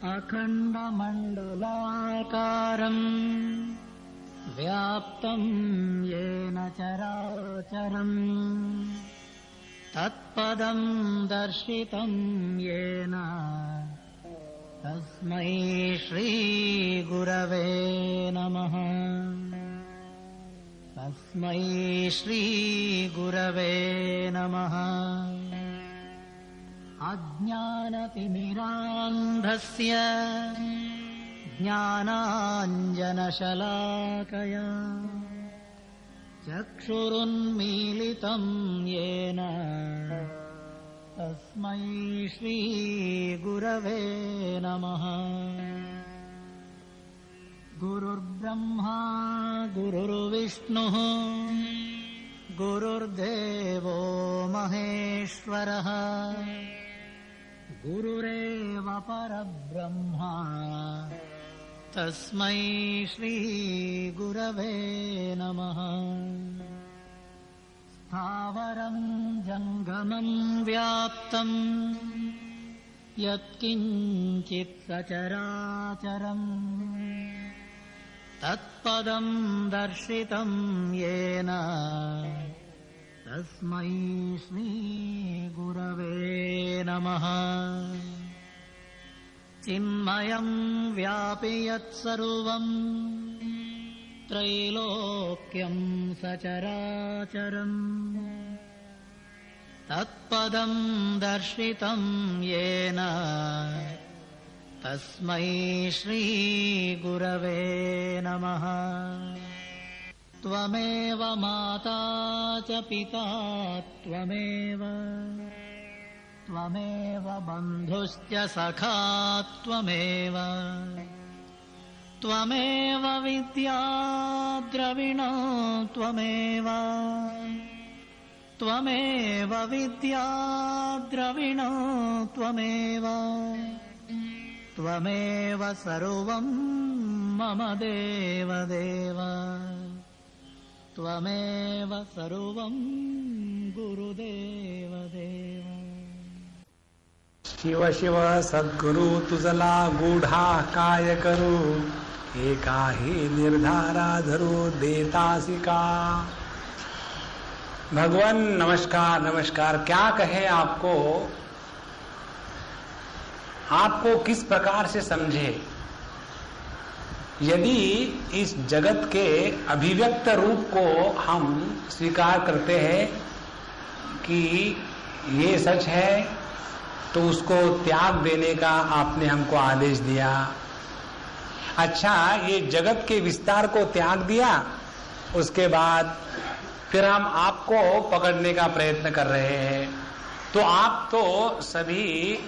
अखण्डमण्डलाकारम् व्याप्तम् येन चराचरम् तत्पदम् दर्शितम् येन तस्मै श्रीगुरवे नमः। तस्मै श्रीगुरवे नमः। अज्ञानतिमिरान्धस्य ज्ञानाञ्जनशलाकया चक्षुरुन्मीलितम् येन तस्मै श्रीगुरवे नमः। गुरुर्ब्रह्मा गुरुर्विष्णुः गुरुर्देवो महेश्वरः गुरुरेव परब्रह्मा तस्मै श्रीगुरवे नमः। स्थावरं जङ्गमं व्याप्तं यत्किञ्चित् सचराचरम् तत्पदं दर्शितं येन तस्मै श्रीगुरवे नमः। चिन्मयं व्यापि यत्सर्वं त्रैलोक्यं सचराचरम् तत्पदं दर्शितं येन तस्मै श्रीगुरवे नमः। त्वमेव माता च पिता त्वमेव बन्धुश्च सखा त्वमेव विद्या द्रविणो त्वमेव विद्या द्रविणो त्वमेव सर्वं मम देवदेव त्वमेव सर्वं गुरुदेवदेव। शिव शिव सद्गुरु तुझला गूढा काय करू एका ही निर्धारा धरू देतासी का। भगवान नमस्कार नमस्कार। क्या कहे आपको किस प्रकार से समझे। यदि इस जगत के अभिव्यक्त रूप को हम स्वीकार करते हैं कि ये सच है तो उसको त्याग देने का आपने हमको आदेश दिया। अच्छा, ये जगत के विस्तार को त्याग दिया, उसके बाद फिर हम आपको पकड़ने का प्रयत्न कर रहे हैं। तो आप तो सभी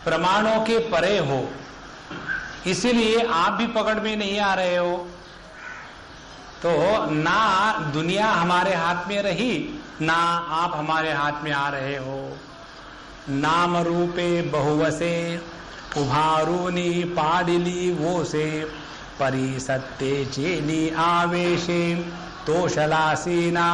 प्रमाणों के परे हो, इसीलिए आप भी पकड़ में नहीं आ रहे हो। तो ना दुनिया हमारे हाथ में रही, ना आप हमारे हाथ में आ रहे हो। नाम रूपे बहुवसे उभारूनी पाडिली वो से परी सत्ते चेली आवेशे तोषलासीना।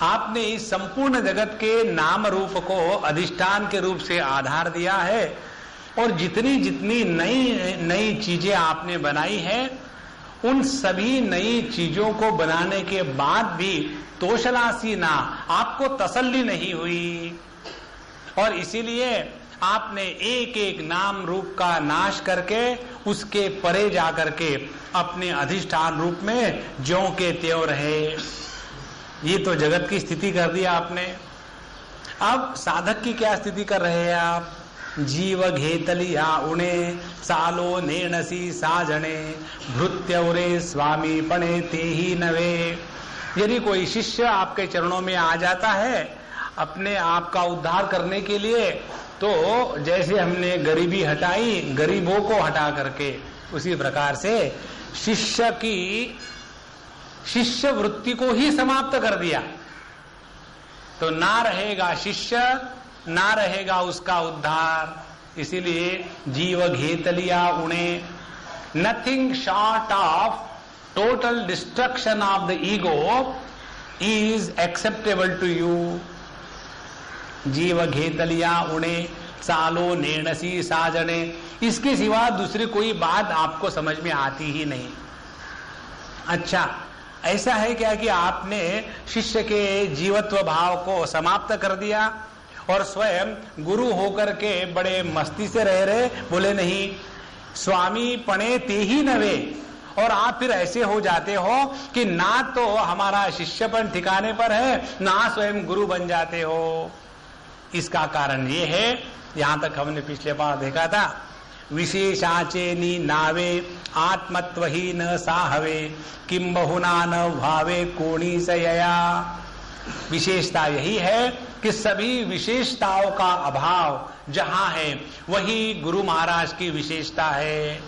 आपने इस संपूर्ण जगत के नाम रूप को अधिष्ठान के रूप से आधार दिया है और जितनी जितनी नई चीजें आपने बनाई है उन सभी नई चीजों को बनाने के बाद भी तोषलासीना आपको तसल्ली नहीं हुई और इसीलिए आपने एक एक नाम रूप का नाश करके उसके परे जाकर के अपने अधिष्ठान रूप में ज्यों के त्यों रहे। ये तो जगत की स्थिति कर दी आपने। अब साधक की क्या स्थिति कर रहे हैं आप। जीव घेतलिया उणे सालो नेणसी साजणे भृत्यौरे स्वामी पणे ते ही नवे। यदि कोई शिष्य आपके चरणों में आ जाता है अपने आप का उद्धार करने के लिए, तो जैसे हमने गरीबी हटाई गरीबों को हटा करके, उसी प्रकार से शिष्य वृत्ति को ही समाप्त कर दिया। तो ना रहेगा शिष्य, ना रहेगा उसका उद्धार। इसीलिए जीव घेतलिया उणे, nothing short of total destruction of the ego is acceptable to you. जीव घेतलिया उणे सालो नेणसी साजने, इसके सिवा दूसरी कोई बात आपको समझ में आती ही नहीं। अच्छा, ऐसा है क्या कि आपने शिष्य के जीवत्व भाव को समाप्त कर दिया और स्वयं गुरु होकर के बड़े मस्ती से रह रहे? बोले नहीं, स्वामी पणे ते ही नवे, और आप फिर ऐसे हो जाते हो कि ना तो हमारा शिष्यपन ठिकाने पर है, ना स्वयं गुरु बन जाते हो। इसका कारण ये है, यहां तक हमने पिछले बार देखा था, विशेषाचे नी नावे आत्मत्व ही न साहवे, किम बहुना न भावे कोणी सयया। विशेषता यही है कि सभी विशेषताओं का अभाव जहां है वही गुरु महाराज की विशेषता है।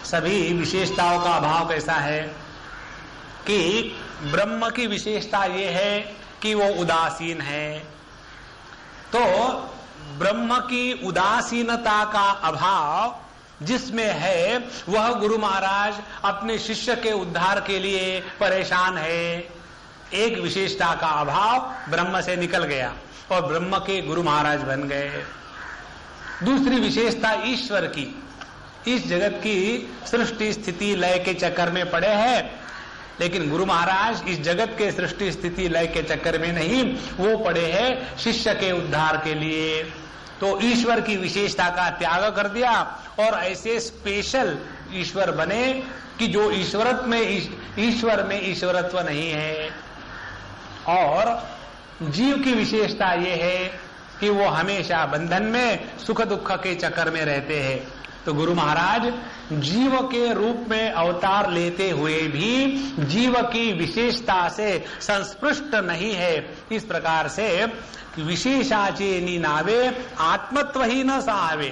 सभी विशेषताओं का अभाव कैसा है कि ब्रह्म की विशेषता ये है कि वो उदासीन है, तो ब्रह्म की उदासीनता का अभाव जिसमें है वह गुरु महाराज अपने शिष्य के उद्धार के लिए परेशान है। एक विशेषता का अभाव ब्रह्म से निकल गया और ब्रह्म के गुरु महाराज बन गए। दूसरी विशेषता ईश्वर की, इस जगत की सृष्टि स्थिति लय के चक्कर में पड़े हैं, लेकिन गुरु महाराज इस जगत के सृष्टि स्थिति लय के चक्कर में नहीं, वो पड़े हैं शिष्य के उद्धार के लिए। तो ईश्वर की विशेषता का त्याग कर दिया और ऐसे स्पेशल ईश्वर बने कि जो ईश्वर में ईश्वरत्व नहीं है। और जीव की विशेषता ये है कि वो हमेशा बंधन में सुख दुख के चक्कर में रहते हैं। तो गुरु महाराज जीव के रूप में अवतार लेते हुए भी जीव की विशेषता से संस्पृष्ट नहीं है। इस प्रकार से विशेषाचे नी नावे आत्मत्व ही न सावे,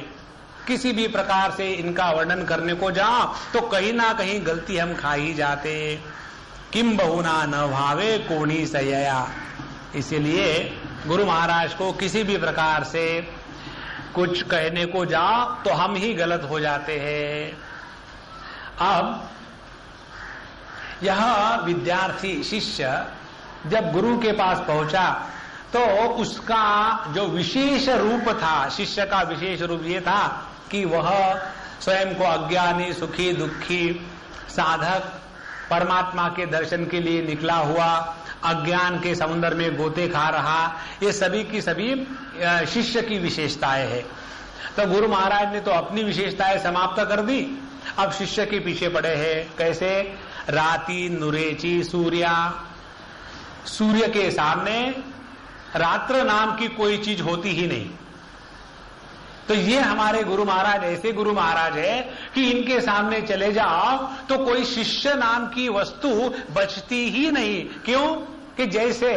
किसी भी प्रकार से इनका वर्णन करने को जाओ तो कहीं ना कहीं गलती हम खा ही जाते। किम बहुना न भावे कोणी सयया, इसीलिए गुरु महाराज को किसी भी प्रकार से कुछ कहने को जाओ तो हम ही गलत हो जाते हैं। अब यह विद्यार्थी शिष्य जब गुरु के पास पहुंचा तो उसका जो विशेष रूप था, शिष्य का विशेष रूप ये था कि वह स्वयं को अज्ञानी सुखी दुखी साधक परमात्मा के दर्शन के लिए निकला हुआ अज्ञान के समुद्र में गोते खा रहा, ये सभी की सभी शिष्य की विशेषताएं हैं। तो गुरु महाराज ने तो अपनी विशेषताएं समाप्त कर दी, अब शिष्य के पीछे पड़े हैं। कैसे? राति नुरेची सूर्या, सूर्य के सामने रात्र नाम की कोई चीज होती ही नहीं। तो ये हमारे गुरु महाराज ऐसे गुरु महाराज है कि इनके सामने चले जाओ तो कोई शिष्य नाम की वस्तु बचती ही नहीं। क्यों? कि जैसे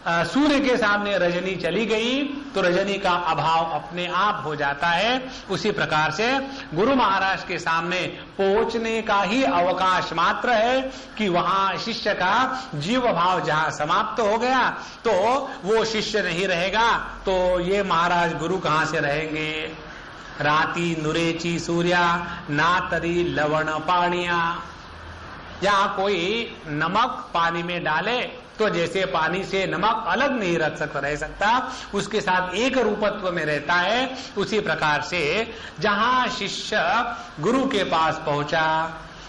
सूर्य के सामने रजनी चली गई तो रजनी का अभाव अपने आप हो जाता है, उसी प्रकार से गुरु महाराज के सामने पहुंचने का ही अवकाश मात्र है कि वहां शिष्य का जीव भाव जहां समाप्त हो गया तो वो शिष्य नहीं रहेगा, तो ये महाराज गुरु कहां से रहेंगे। राति नुरेची सूर्या ना तरी लवण पानिया, या कोई नमक पानी में डाले तो जैसे पानी से नमक अलग नहीं रह सकता, उसके साथ एक रूपत्व में रहता है, उसी प्रकार से जहां शिष्य गुरु के पास पहुंचा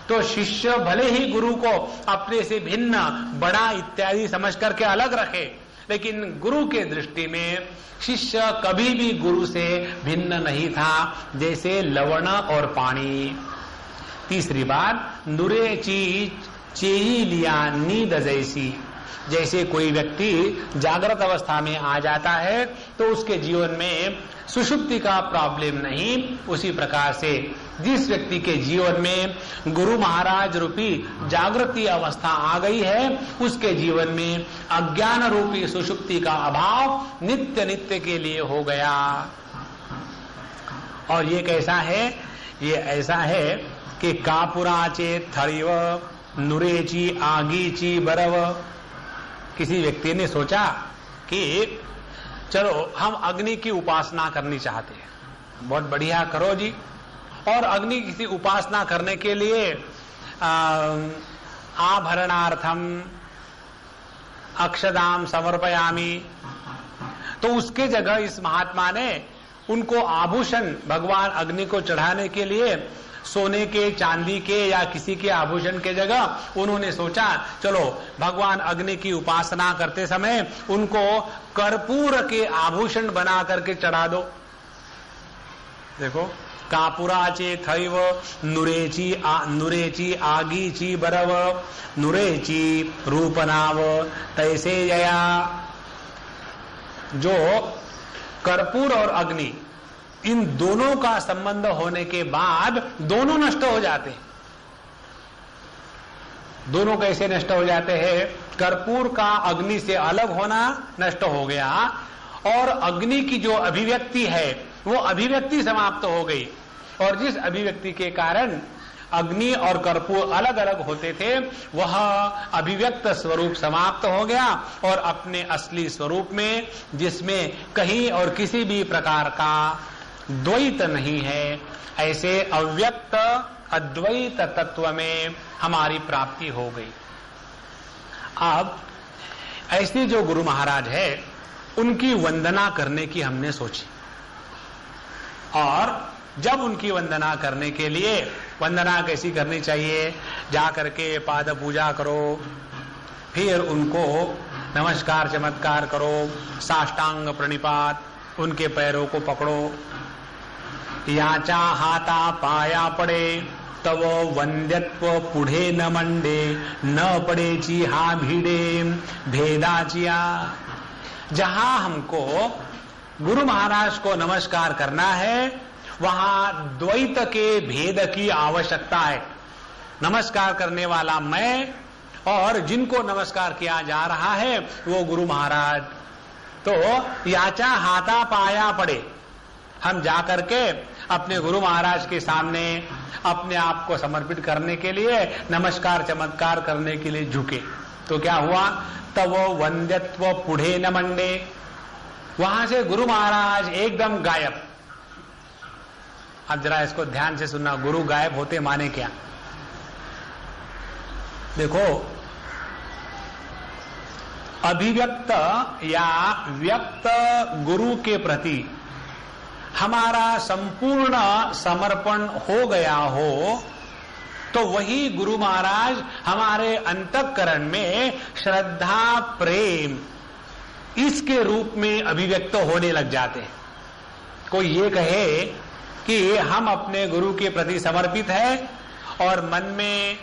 तो शिष्य भले ही गुरु को अपने से भिन्न बड़ा इत्यादि समझ करके अलग रखे, लेकिन गुरु के दृष्टि में शिष्य कभी भी गुरु से भिन्न नहीं था, जैसे लवण और पानी। तीसरी बात, नुरे चेई लिया नींद जैसी, जैसे कोई व्यक्ति जागृत अवस्था में आ जाता है तो उसके जीवन में सुषुप्ति का प्रॉब्लम नहीं, उसी प्रकार से जिस व्यक्ति के जीवन में गुरु महाराज रूपी जागृति अवस्था आ गई है उसके जीवन में अज्ञान रूपी सुषुप्ति का अभाव नित्य नित्य के लिए हो गया। और ये कैसा है? ये ऐसा है कि कापुराचे थरिव नुरेची आगीची बरव। किसी व्यक्ति ने सोचा कि चलो हम अग्नि की उपासना करनी चाहते हैं, बहुत बढ़िया करो जी। और अग्नि की उपासना करने के लिए आभरणार्थम अक्षदाम समर्पयामी, तो उसके जगह इस महात्मा ने उनको आभूषण भगवान अग्नि को चढ़ाने के लिए सोने के, चांदी के या किसी के आभूषण के जगह उन्होंने सोचा चलो भगवान अग्नि की उपासना करते समय उनको कर्पूर के आभूषण बना करके चढ़ा दो। देखो, कापुराचे थैव नुरेची आगीची बरव नुरेची रूपनाव तैसे जया। जो कर्पूर और अग्नि, इन दोनों का संबंध होने के बाद दोनों नष्ट हो जाते हैं। दोनों कैसे नष्ट हो जाते हैं? कर्पूर का अग्नि से अलग होना नष्ट हो गया और अग्नि की जो अभिव्यक्ति है वो अभिव्यक्ति समाप्त हो गई, और जिस अभिव्यक्ति के कारण अग्नि और कर्पूर अलग अलग होते थे वह अभिव्यक्त स्वरूप समाप्त हो गया और अपने असली स्वरूप में, जिसमें कहीं और किसी भी प्रकार का द्वैत नहीं है, ऐसे अव्यक्त अद्वैत तत्व में हमारी प्राप्ति हो गई। अब ऐसे जो गुरु महाराज है उनकी वंदना करने की हमने सोची, और जब उनकी वंदना करने के लिए, वंदना कैसी करनी चाहिए? जा करके पाद पूजा करो, फिर उनको नमस्कार चमत्कार करो, साष्टांग प्रणिपात, उनके पैरों को पकड़ो, याचा हाता पाया पड़े तव वंद्यत्व पुढे न मंडे न पड़ेची हा भीड़े भेदाचिया। जहां हमको गुरु महाराज को नमस्कार करना है वहां द्वैत के भेद की आवश्यकता है। नमस्कार करने वाला मैं और जिनको नमस्कार किया जा रहा है वो गुरु महाराज। तो याचा हाथा पाया पड़े, हम जाकर के अपने गुरु महाराज के सामने अपने आप को समर्पित करने के लिए, नमस्कार चमत्कार करने के लिए झुके। तो क्या हुआ? तब वो वंद्यत्व पुढ़े न मंडे, वहां से गुरु महाराज एकदम गायब। अब जरा इसको ध्यान से सुनना, गुरु गायब होते माने क्या? देखो, अभिव्यक्त या व्यक्त गुरु के प्रति हमारा संपूर्ण समर्पण हो गया हो तो वही गुरु महाराज हमारे अंतःकरण में श्रद्धा प्रेम इसके रूप में अभिव्यक्त होने लग जाते हैं। कोई ये कहे कि हम अपने गुरु के प्रति समर्पित है और मन में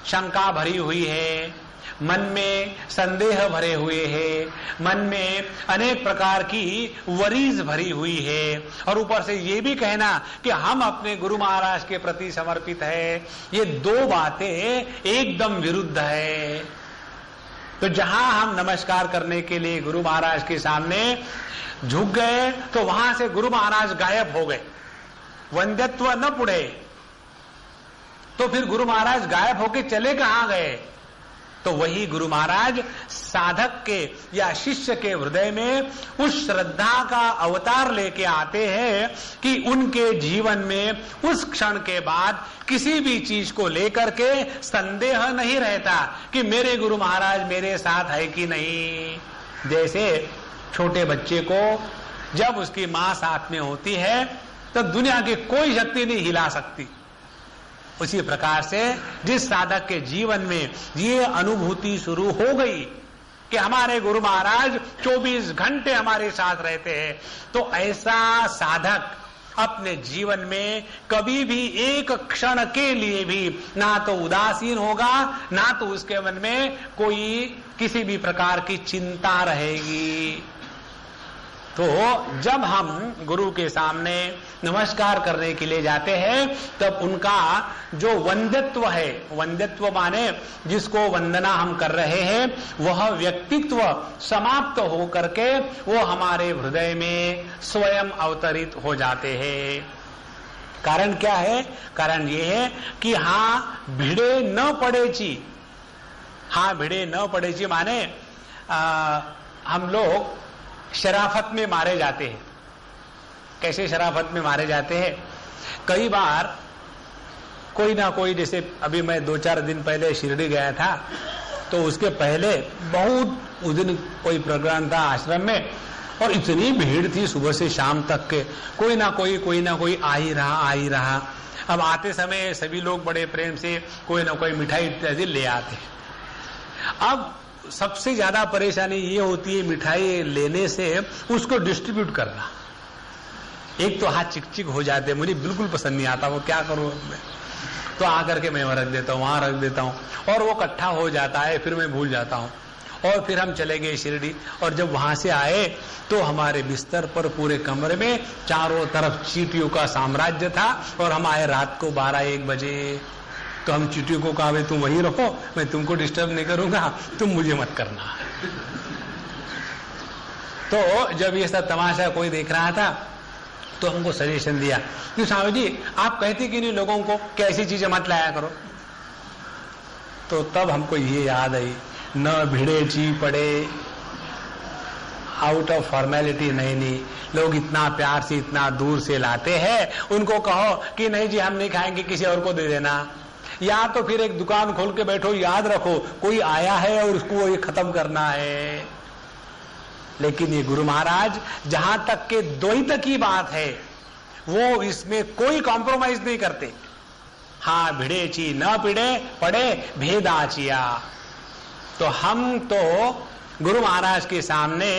शंका भरी हुई है, मन में संदेह भरे हुए हैं, मन में अनेक प्रकार की वरीज भरी हुई है, और ऊपर से ये भी कहना कि हम अपने गुरु महाराज के प्रति समर्पित है, ये दो बातें एकदम विरुद्ध है। तो जहां हम नमस्कार करने के लिए गुरु महाराज के सामने झुक गए तो वहां से गुरु महाराज गायब हो गए, वंद्यत्व न पुढ़े। तो फिर गुरु महाराज गायब होके चले कहां गए? तो वही गुरु महाराज साधक के या शिष्य के हृदय में उस श्रद्धा का अवतार लेके आते हैं कि उनके जीवन में उस क्षण के बाद किसी भी चीज को लेकर के संदेह नहीं रहता कि मेरे गुरु महाराज मेरे साथ है कि नहीं। जैसे छोटे बच्चे को जब उसकी मां साथ में होती है तो दुनिया की कोई शक्ति नहीं हिला सकती, उसी प्रकार से जिस साधक के जीवन में ये अनुभूति शुरू हो गई कि हमारे गुरु महाराज 24 घंटे हमारे साथ रहते हैं, तो ऐसा साधक अपने जीवन में कभी भी एक क्षण के लिए भी ना तो उदासीन होगा, ना तो उसके मन में कोई किसी भी प्रकार की चिंता रहेगी। तो जब हम गुरु के सामने नमस्कार करने के लिए जाते हैं तब उनका जो वंद्यत्व है, वंद्यत्व माने जिसको वंदना हम कर रहे हैं, वह व्यक्तित्व समाप्त हो करके वो हमारे हृदय में स्वयं अवतरित हो जाते हैं। कारण क्या है? कारण ये है कि हाँ भिड़े न पड़ेची, हाँ भिड़े न पड़ेची माने हम लोग शराफत में मारे जाते हैं। कैसे शराफत में मारे जाते हैं? कई बार कोई ना कोई, जैसे अभी मैं 2-4 दिन पहले शिरडी गया था, तो उसके पहले बहुत उस दिन कोई प्रोग्राम था आश्रम में, और इतनी भीड़ थी सुबह से शाम तक के, कोई ना कोई आ ही रहा। अब आते समय सभी लोग बड़े प्रेम से कोई ना कोई मिठाई इत्यादि ले आते हैं। अब सबसे ज्यादा परेशानी ये होती है मिठाई लेने से उसको डिस्ट्रीब्यूट करना। एक तो हाथ चिकचिक हो जाते, मुझे बिल्कुल पसंद नहीं आता, वो क्या करूं मैं, तो आकर के मैं वहां रख देता हूं, वहां रख देता हूं, और वो इकट्ठा हो जाता है, फिर मैं भूल जाता हूं। और फिर हम चले गए शिरडी, और जब वहां से आए तो हमारे बिस्तर पर पूरे कमरे में चारों तरफ चींटियों का साम्राज्य था, और हम आए रात को 12-1 बजे। तो हम चींटियों को कहा, भाई तुम वहीं रहो, मैं तुमको डिस्टर्ब नहीं करूंगा, तुम मुझे मत करना। तो जब ये सब तमाशा कोई देख रहा था तो हमको सजेशन दिया कि स्वामी जी आप कहते कि नहीं लोगों को कि ऐसी चीजें मत लाया करो। तो तब हमको ये याद आई, न भिड़े ची पड़े, आउट ऑफ फॉर्मेलिटी नहीं, लोग इतना प्यार से इतना दूर से लाते हैं, उनको कहो कि नहीं जी हम नहीं खाएंगे, किसी और को दे देना। या तो फिर एक दुकान खोल के बैठो, याद रखो कोई आया है और उसको ये खत्म करना है। लेकिन ये गुरु महाराज जहां तक के द्वैत की बात है वो इसमें कोई कॉम्प्रोमाइज नहीं करते। हाँ भिड़े ची न पिड़े पड़े भेदाचिया। तो हम तो गुरु महाराज के सामने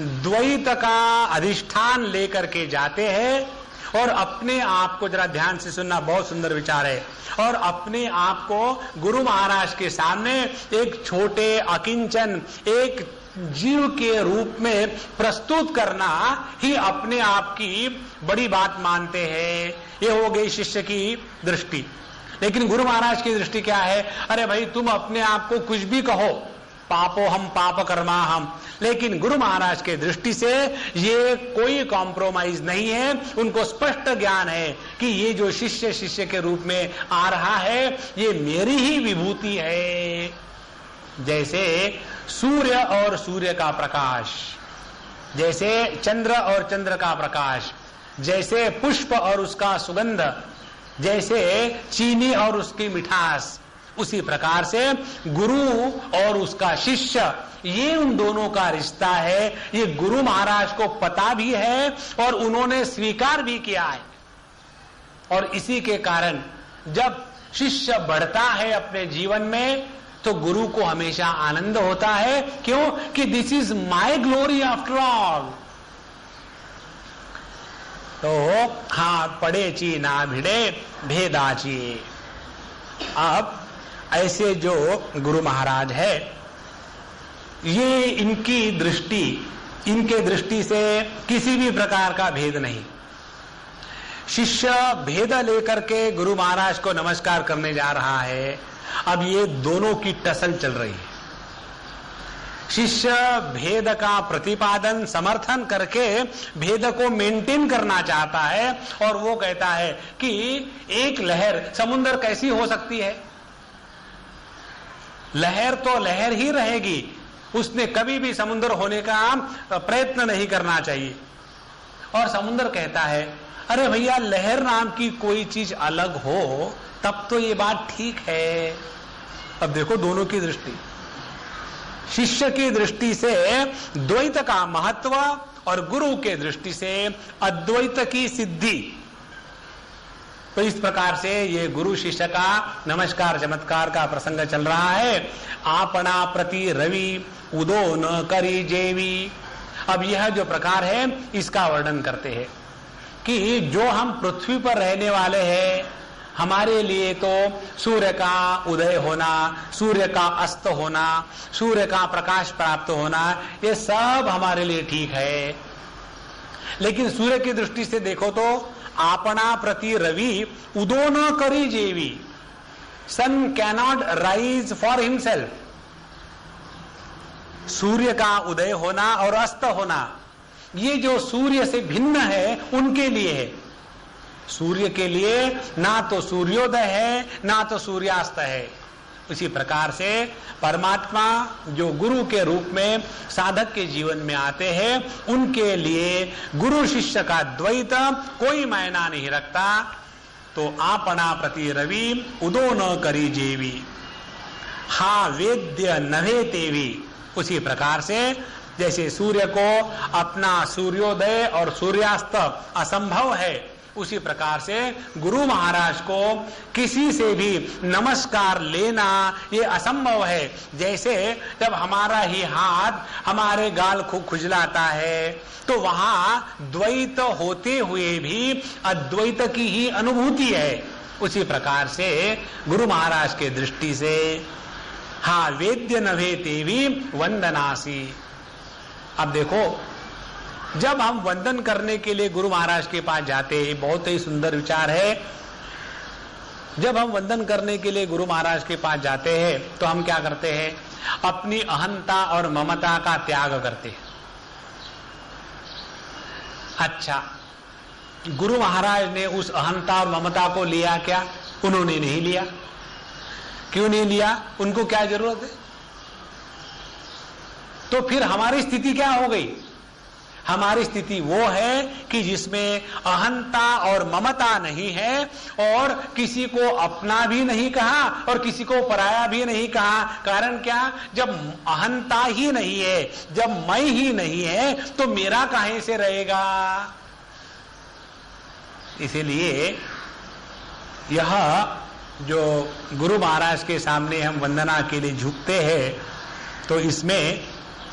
द्वैत का अधिष्ठान लेकर के जाते हैं, और अपने आप को जरा ध्यान से सुनना, बहुत सुंदर विचार है, और अपने आप को गुरु महाराज के सामने एक छोटे अकिंचन एक जीव के रूप में प्रस्तुत करना ही अपने आप की बड़ी बात मानते हैं। ये हो गई शिष्य की दृष्टि। लेकिन गुरु महाराज की दृष्टि क्या है? अरे भाई तुम अपने आप को कुछ भी कहो, पापो हम पाप कर्मा हम, लेकिन गुरु महाराज के दृष्टि से ये कोई कॉम्प्रोमाइज नहीं है। उनको स्पष्ट ज्ञान है कि ये जो शिष्य के रूप में आ रहा है ये मेरी ही विभूति है। जैसे सूर्य और सूर्य का प्रकाश, जैसे चंद्र और चंद्र का प्रकाश, जैसे पुष्प और उसका सुगंध, जैसे चीनी और उसकी मिठास, उसी प्रकार से गुरु और उसका शिष्य, ये उन दोनों का रिश्ता है। ये गुरु महाराज को पता भी है और उन्होंने स्वीकार भी किया है। और इसी के कारण जब शिष्य बढ़ता है अपने जीवन में तो गुरु को हमेशा आनंद होता है। क्यों? कि this is my glory after all. तो हाथ पड़े ची ना भिड़े भेदाची। अब ऐसे जो गुरु महाराज है ये इनकी दृष्टि, इनके दृष्टि से किसी भी प्रकार का भेद नहीं। शिष्य भेद लेकर के गुरु महाराज को नमस्कार करने जा रहा है। अब ये दोनों की टसल चल रही है। शिष्य भेद का प्रतिपादन समर्थन करके भेद को मेंटेन करना चाहता है, और वो कहता है कि एक लहर, समुद्र कैसी हो सकती है? लहर तो लहर ही रहेगी, उसने कभी भी समुद्र होने का प्रयत्न नहीं करना चाहिए। और समुद्र कहता है अरे भैया लहर नाम की कोई चीज अलग हो तब तो ये बात ठीक है। अब देखो दोनों की दृष्टि, शिष्य की दृष्टि से द्वैत का महत्व और गुरु के दृष्टि से अद्वैत की सिद्धि। तो इस प्रकार से ये गुरु शिष्य का नमस्कार चमत्कार का प्रसंग चल रहा है। आपना प्रति रवि उदो न करी जेवी। अब यह जो प्रकार है इसका वर्णन करते हैं कि जो हम पृथ्वी पर रहने वाले हैं, हमारे लिए तो सूर्य का उदय होना, सूर्य का अस्त होना, सूर्य का प्रकाश प्राप्त होना, ये सब हमारे लिए ठीक है। लेकिन सूर्य की दृष्टि से देखो तो आपना प्रति रवि उदो न करी जेवी। सन कैनॉट राइज फॉर हिमसेल्फ। सूर्य का उदय होना और अस्त होना ये जो सूर्य से भिन्न है उनके लिए है। सूर्य के लिए ना तो सूर्योदय है ना तो सूर्यास्त है। उसी प्रकार से परमात्मा जो गुरु के रूप में साधक के जीवन में आते हैं उनके लिए गुरु शिष्य का द्वैत कोई मायना नहीं रखता। तो आपना प्रति रवि उदो न करी जेवी, हा वेद्य नभे तेवी। उसी प्रकार से जैसे सूर्य को अपना सूर्योदय और सूर्यास्त असंभव है, उसी प्रकार से गुरु महाराज को किसी से भी नमस्कार लेना ये असंभव है। जैसे जब हमारा ही हाथ हमारे गाल को खुजलाता है तो वहां द्वैत होते हुए भी अद्वैत की ही अनुभूति है, उसी प्रकार से गुरु महाराज के दृष्टि से हाँ वेद्य नभे तेवी वंदनासी। अब देखो, जब हम वंदन करने के लिए गुरु महाराज के पास जाते हैं, बहुत ही सुंदर विचार है, जब हम वंदन करने के लिए गुरु महाराज के पास जाते हैं तो हम क्या करते हैं? अपनी अहंता और ममता का त्याग करते हैं। अच्छा, गुरु महाराज ने उस अहंता और ममता को लिया क्या? उन्होंने नहीं लिया। क्यों नहीं लिया? उनको क्या जरूरत है? तो फिर हमारी स्थिति क्या हो गई? हमारी स्थिति वो है कि जिसमें अहंता और ममता नहीं है और किसी को अपना भी नहीं कहा और किसी को पराया भी नहीं कहा। कारण क्या? जब अहंता ही नहीं है, जब मैं ही नहीं है तो मेरा काहे से रहेगा? इसीलिए यह जो गुरु महाराज के सामने हम वंदना के लिए झुकते हैं तो इसमें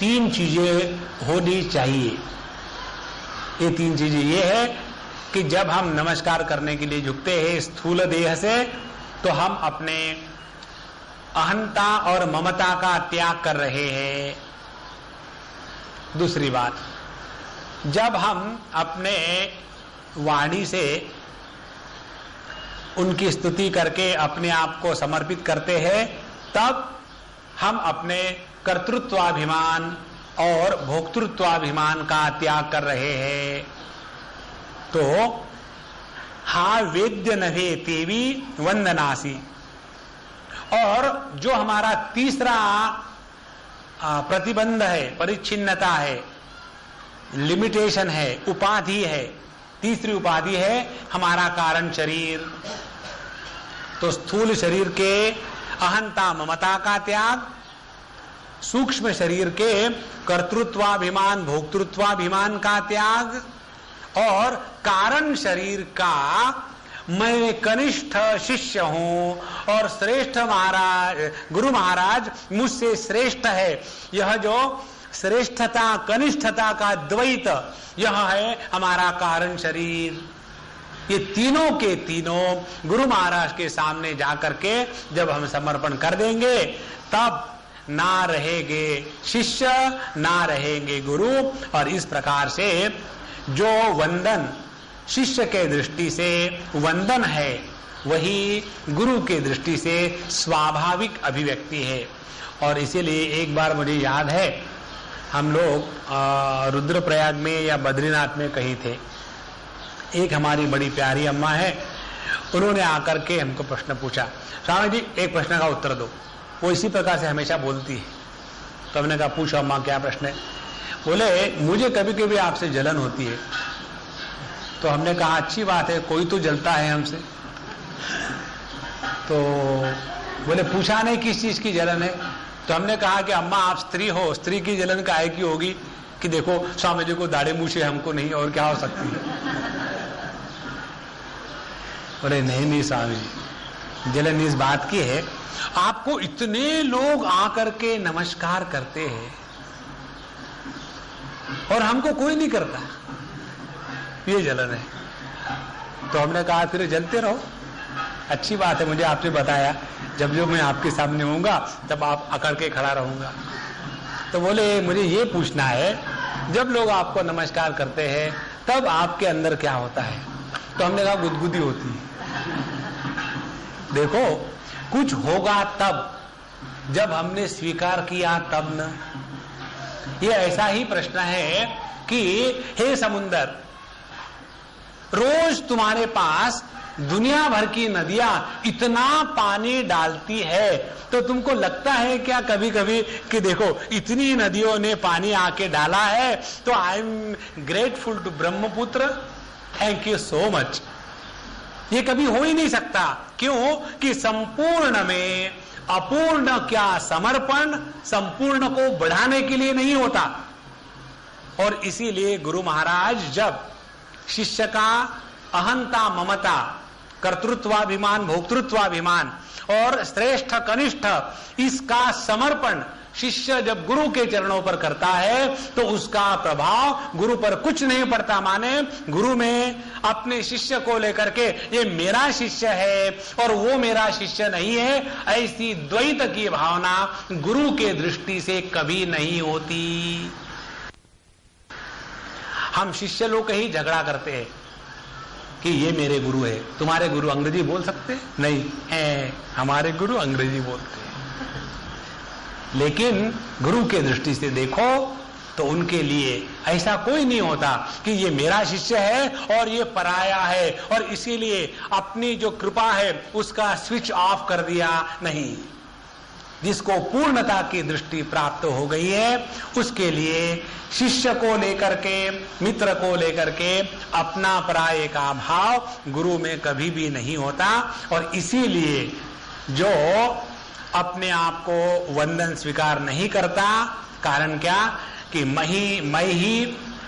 3 चीजें होनी चाहिए। ये 3 चीजें ये है कि जब हम नमस्कार करने के लिए झुकते हैं स्थूल देह से तो हम अपने अहंता और ममता का त्याग कर रहे हैं। दूसरी बात, जब हम अपने वाणी से उनकी स्तुति करके अपने आप को समर्पित करते हैं तब हम अपने कर्तृत्वाभिमान और भोक्तृत्वाभिमान का त्याग कर रहे हैं। तो हा वेद्य नभे तेवी वंदनासी। और जो हमारा तीसरा प्रतिबंध है, परिच्छिन्नता है, लिमिटेशन है, उपाधि है, तीसरी उपाधि है हमारा कारण शरीर। तो स्थूल शरीर के अहंता ममता का त्याग, सूक्ष्म शरीर के कर्तृत्वाभिमान भोक्तृत्वाभिमान का त्याग और कारण शरीर का मैं कनिष्ठ शिष्य हूं और श्रेष्ठ महाराज गुरु महाराज मुझसे श्रेष्ठ है, यह जो श्रेष्ठता कनिष्ठता का द्वैत यह है हमारा कारण शरीर। ये तीनों के तीनों गुरु महाराज के सामने जाकर के जब हम समर्पण कर देंगे तब ना रहेंगे शिष्य ना रहेंगे गुरु। और इस प्रकार से जो वंदन शिष्य के दृष्टि से वंदन है वही गुरु के दृष्टि से स्वाभाविक अभिव्यक्ति है। और इसीलिए एक बार मुझे याद है हम लोग रुद्रप्रयाग में या बद्रीनाथ में कहीं थे, एक हमारी बड़ी प्यारी अम्मा है, उन्होंने आकर के हमको प्रश्न पूछा, स्वामी जी एक प्रश्न का उत्तर दो। वो इसी प्रकार से हमेशा बोलती है। तो हमने कहा पूछो अम्मा क्या प्रश्न है? बोले मुझे कभी कभी आपसे जलन होती है। तो हमने कहा अच्छी बात है, कोई तो जलता है हमसे। तो बोले पूछा नहीं किस चीज की जलन है? तो हमने कहा कि अम्मा आप स्त्री हो, स्त्री की जलन काहे की होगी कि देखो स्वामी जी को दाढ़ी मूछे हमको नहीं, और क्या हो सकती है? बोले नहीं स्वामी जी, जलन इस बात की है आपको इतने लोग आकर के नमस्कार करते हैं और हमको कोई नहीं करता, ये जलन है। तो हमने कहा फिर जलते रहो, अच्छी बात है, मुझे आपने बताया जब जो मैं आपके सामने होऊंगा तब आप अकड़ के खड़ा रहूंगा। तो बोले मुझे ये पूछना है जब लोग आपको नमस्कार करते हैं तब आपके अंदर क्या होता है? तो हमने कहा गुदगुदी होती है। देखो कुछ होगा तब जब हमने स्वीकार किया तब न। ये ऐसा ही प्रश्न है कि हे समुंदर, रोज तुम्हारे पास दुनिया भर की नदियां इतना पानी डालती है तो तुमको लगता है क्या कभी कभी कि देखो इतनी नदियों ने पानी आके डाला है तो I am grateful to Brahmaputra, thank you so much. ये कभी हो ही नहीं सकता। क्यों? कि संपूर्ण में अपूर्ण क्या समर्पण संपूर्ण को बढ़ाने के लिए नहीं होता, और इसीलिए गुरु महाराज जब शिष्य का अहंता, ममता, कर्तृत्वाभिमान, भोक्तृत्वाभिमान और श्रेष्ठ कनिष्ठ इसका समर्पण शिष्य जब गुरु के चरणों पर करता है तो उसका प्रभाव गुरु पर कुछ नहीं पड़ता। माने गुरु में अपने शिष्य को लेकर के ये मेरा शिष्य है और वो मेरा शिष्य नहीं है, ऐसी द्वैत की भावना गुरु के दृष्टि से कभी नहीं होती। हम शिष्य लोग ही झगड़ा करते हैं कि ये मेरे गुरु है। तुम्हारे गुरु अंग्रेजी बोल सकते नहीं है, हमारे गुरु अंग्रेजी बोलते हैं। लेकिन गुरु के दृष्टि से देखो तो उनके लिए ऐसा कोई नहीं होता कि ये मेरा शिष्य है और ये पराया है और इसीलिए अपनी जो कृपा है उसका स्विच ऑफ कर दिया। नहीं, जिसको पूर्णता की दृष्टि प्राप्त हो गई है उसके लिए शिष्य को लेकर के, मित्र को लेकर के अपना पराये का भाव गुरु में कभी भी नहीं होता। और इसीलिए जो अपने आप को वंदन स्वीकार नहीं करता, कारण क्या कि मैं ही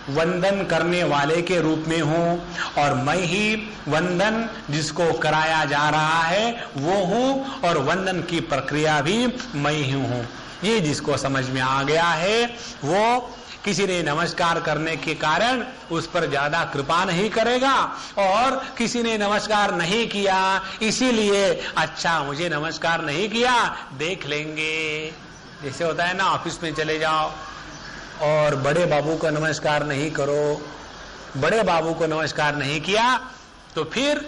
वंदन करने वाले के रूप में हूं और मैं ही वंदन जिसको कराया जा रहा है वो हूं और वंदन की प्रक्रिया भी मैं ही हूं। ये जिसको समझ में आ गया है वो किसी ने नमस्कार करने के कारण उस पर ज्यादा कृपा नहीं करेगा और किसी ने नमस्कार नहीं किया इसीलिए अच्छा मुझे नमस्कार नहीं किया देख लेंगे। जैसे होता है ना, ऑफिस में चले जाओ और बड़े बाबू को नमस्कार नहीं करो, बड़े बाबू को नमस्कार नहीं किया तो फिर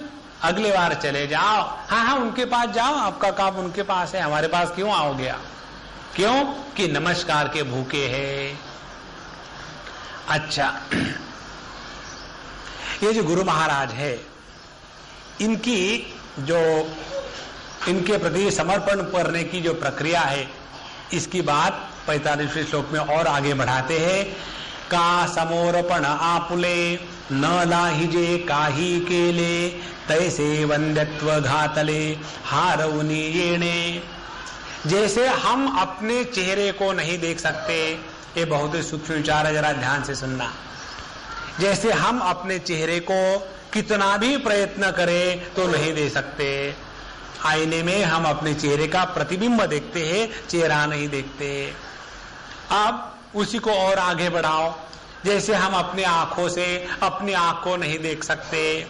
अगले बार चले जाओ, हाँ उनके पास जाओ, आपका काम उनके पास है, हमारे पास क्यों आओगे आप? क्यों कि नमस्कार के भूखे हैं। अच्छा, ये जो गुरु महाराज है इनकी जो इनके प्रति समर्पण करने की जो प्रक्रिया है इसकी बात 45वें श्लोक में और आगे बढ़ाते हैं। का समोरपण आपुले न लाहिजे काही केले तैसे वंद्यत्व घातले हारउनी येणे। जैसे हम अपने चेहरे को नहीं देख सकते, ये बहुत ही सूक्ष्म विचार है, जरा ध्यान से सुनना। जैसे हम अपने चेहरे को कितना भी प्रयत्न करें तो नहीं दे सकते। आईने में हम अपने चेहरे का प्रतिबिंब देखते हैं, चेहरा नहीं देखते। अब उसी को और आगे बढ़ाओ, जैसे हम अपने आंखों से अपनी आंख को नहीं देख सकते,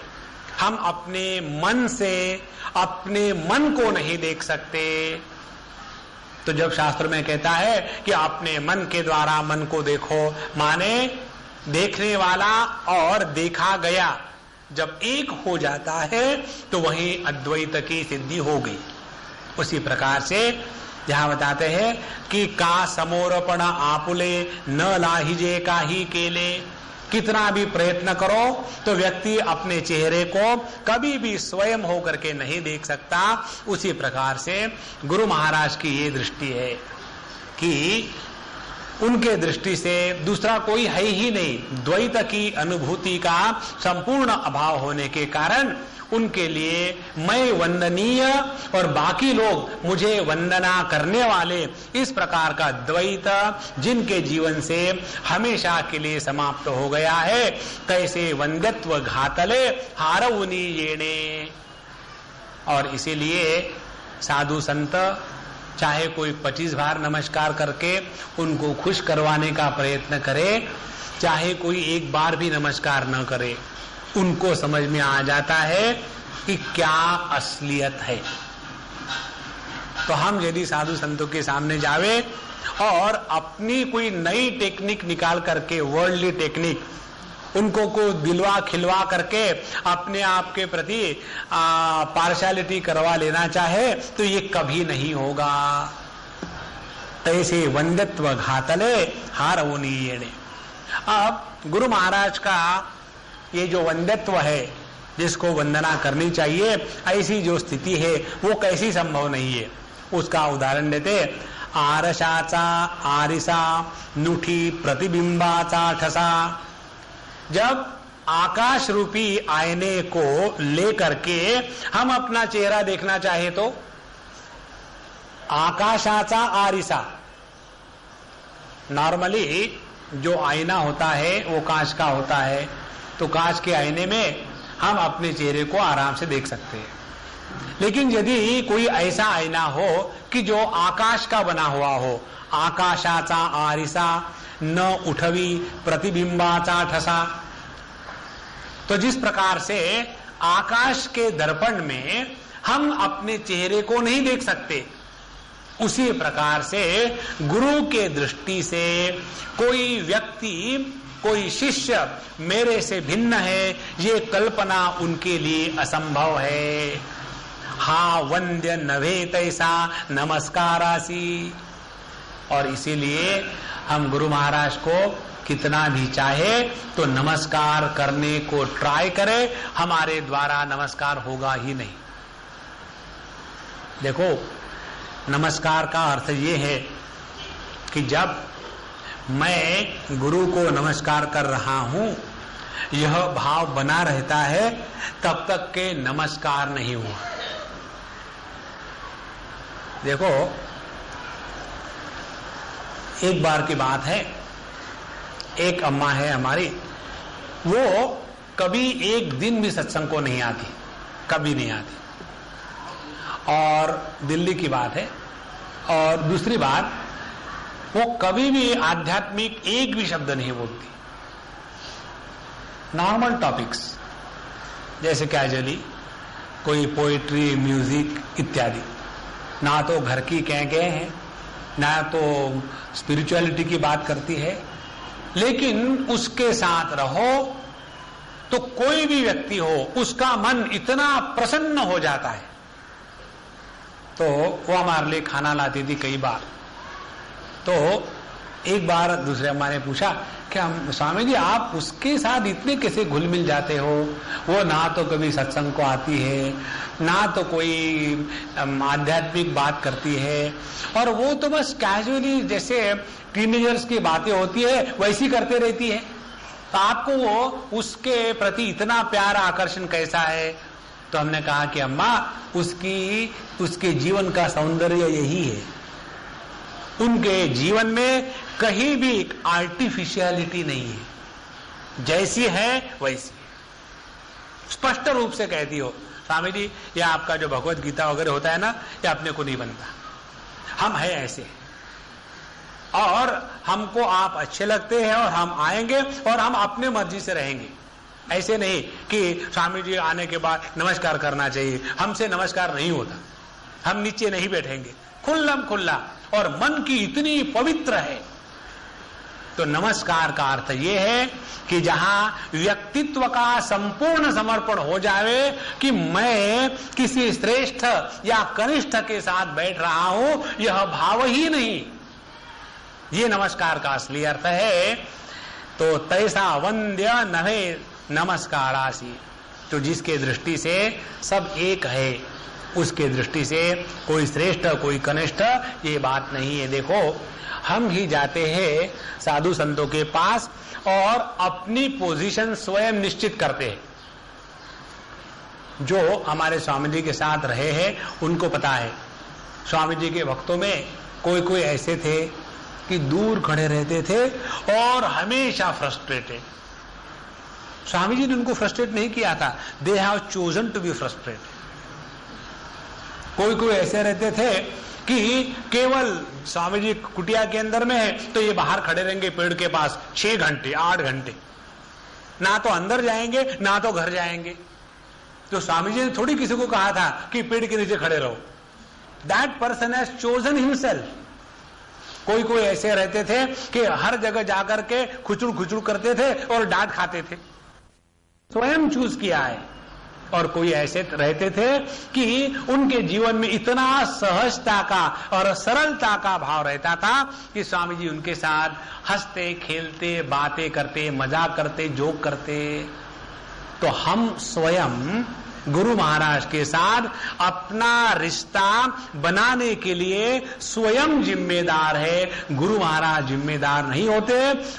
हम अपने मन से अपने मन को नहीं देख सकते। तो जब शास्त्र में कहता है कि अपने मन के द्वारा मन को देखो, माने देखने वाला और देखा गया जब एक हो जाता है तो वहीं अद्वैत की सिद्धि हो गई। उसी प्रकार से जहां बताते हैं कि का समोरपण आपुले न लाहिजे काही केले, कितना भी प्रयत्न करो तो व्यक्ति अपने चेहरे को कभी भी स्वयं होकर के नहीं देख सकता। उसी प्रकार से गुरु महाराज की ये दृष्टि है कि उनके दृष्टि से दूसरा कोई है ही नहीं। द्वैत की अनुभूति का संपूर्ण अभाव होने के कारण उनके लिए मैं वंदनीय और बाकी लोग मुझे वंदना करने वाले, इस प्रकार का द्वैत जिनके जीवन से हमेशा के लिए समाप्त हो गया है, कैसे वंदत्व घातले हारउनी येणे। और इसीलिए साधु संत चाहे कोई 25 बार नमस्कार करके उनको खुश करवाने का प्रयत्न करे, चाहे कोई एक बार भी नमस्कार न करे, उनको समझ में आ जाता है कि क्या असलियत है। तो हम यदि साधु संतों के सामने जावे और अपनी कोई नई टेक्निक निकाल करके, वर्ल्डली टेक्निक, उनको को दिलवा खिलवा करके अपने आप के प्रति पार्शियलिटी करवा लेना चाहे तो ये कभी नहीं होगा। तैसे वंदत्व घातले हारउनी येणे। अब गुरु महाराज का ये जो वंदत्व है, जिसको वंदना करनी चाहिए, ऐसी जो स्थिति है वो कैसी संभव नहीं है, उसका उदाहरण देते। आरशाचा आरिसा नुठी प्रतिबिंबाचा ठसा। जब आकाश रूपी आईने को लेकर के हम अपना चेहरा देखना चाहे तो आकाशाचा आरिसा, नॉर्मली जो आईना होता है वो कांच का होता है, तो कांच के आईने में हम अपने चेहरे को आराम से देख सकते हैं। लेकिन यदि कोई ऐसा आईना हो कि जो आकाश का बना हुआ हो, आकाशाचा आरिसा न उठवी प्रतिबिंबाचा ठसा, तो जिस प्रकार से आकाश के दर्पण में हम अपने चेहरे को नहीं देख सकते, उसी प्रकार से गुरु के दृष्टि से कोई व्यक्ति, कोई शिष्य मेरे से भिन्न है, ये कल्पना उनके लिए असंभव है। हा वंद्य नभे तैसा नमस्कारासी। और इसीलिए हम गुरु महाराज को कितना भी चाहे तो नमस्कार करने को ट्राई करें, हमारे द्वारा नमस्कार होगा ही नहीं। देखो, नमस्कार का अर्थ ये है कि जब मैं गुरु को नमस्कार कर रहा हूं, यह भाव बना रहता है, तब तक के नमस्कार नहीं हुआ। देखो, एक बार की बात है, एक अम्मा है हमारी, वो कभी एक दिन भी सत्संग को नहीं आती, कभी नहीं आती। और दिल्ली की बात है। और दूसरी बात, वो कभी भी आध्यात्मिक एक भी शब्द नहीं बोलती। नॉर्मल टॉपिक्स जैसे कैजुअली कोई पोएट्री, म्यूजिक इत्यादि, ना तो घर की कह हैं, ना तो स्पिरिचुअलिटी की बात करती है। लेकिन उसके साथ रहो तो कोई भी व्यक्ति हो, उसका मन इतना प्रसन्न हो जाता है। तो वो हमारे लिए खाना लाती थी कई बार। तो एक बार दूसरे अम्मा ने पूछा कि हम स्वामी जी, आप उसके साथ इतने कैसे घुल मिल जाते हो? वो ना तो कभी सत्संग को आती है, ना तो कोई आध्यात्मिक बात करती है, और वो तो बस कैजुअली जैसे टीनेजर्स की बातें होती है वैसी करते रहती है। तो आपको वो उसके प्रति इतना प्यार, आकर्षण कैसा है? तो हमने कहा कि अम्मा, उसके जीवन का सौंदर्य यही है। उनके जीवन में कहीं भी आर्टिफिशियलिटी नहीं है, जैसी है वैसी। स्पष्ट रूप से कहती हो, स्वामी जी ये आपका जो भगवत गीता वगैरह होता है ना, ये अपने को नहीं बनता, हम है ऐसे, और हमको आप अच्छे लगते हैं और हम आएंगे और हम अपने मर्जी से रहेंगे। ऐसे नहीं कि स्वामी जी आने के बाद नमस्कार करना चाहिए, हमसे नमस्कार नहीं होता, हम नीचे नहीं बैठेंगे, खुल्लम खुल्ला, और मन की इतनी पवित्र है। तो नमस्कार का अर्थ यह है कि जहां व्यक्तित्व का संपूर्ण समर्पण हो जावे कि मैं किसी श्रेष्ठ या कनिष्ठ के साथ बैठ रहा हूं, यह भाव ही नहीं, ये नमस्कार का असली अर्थ है। तो तैसा वंद्य नभे नमस्कारासी, तो जिसके दृष्टि से सब एक है, उसके दृष्टि से कोई श्रेष्ठ कोई कनिष्ठ ये बात नहीं है। देखो, हम ही जाते हैं साधु संतों के पास और अपनी पोजीशन स्वयं निश्चित करते हैं। जो हमारे स्वामी जी के साथ रहे हैं उनको पता है, स्वामी जी के भक्तों में कोई कोई ऐसे थे कि दूर खड़े रहते थे और हमेशा फ्रस्ट्रेटेड। स्वामी जी ने उनको फ्रस्ट्रेट नहीं किया था, they have chosen to be frustrated. कोई कोई ऐसे रहते थे कि केवल स्वामी जी कुटिया के अंदर में है तो ये बाहर खड़े रहेंगे पेड़ के पास 6 घंटे 8 घंटे, ना तो अंदर जाएंगे ना तो घर जाएंगे। तो स्वामी जी ने थोड़ी किसी को कहा था कि पेड़ के नीचे खड़े रहो। That person has chosen himself. कोई कोई ऐसे रहते थे कि हर जगह जाकर के खुचुड़ खुचुड़ करते थे और डांट खाते थे, स्वयं चूज किया है। और कोई ऐसे रहते थे कि उनके जीवन में इतना सहजता का और सरलता का भाव रहता था कि स्वामी जी उनके साथ हंसते खेलते बातें करते मजाक करते जोक करते। तो हम स्वयं गुरु महाराज के साथ अपना रिश्ता बनाने के लिए स्वयं जिम्मेदार है, गुरु महाराज जिम्मेदार नहीं होते।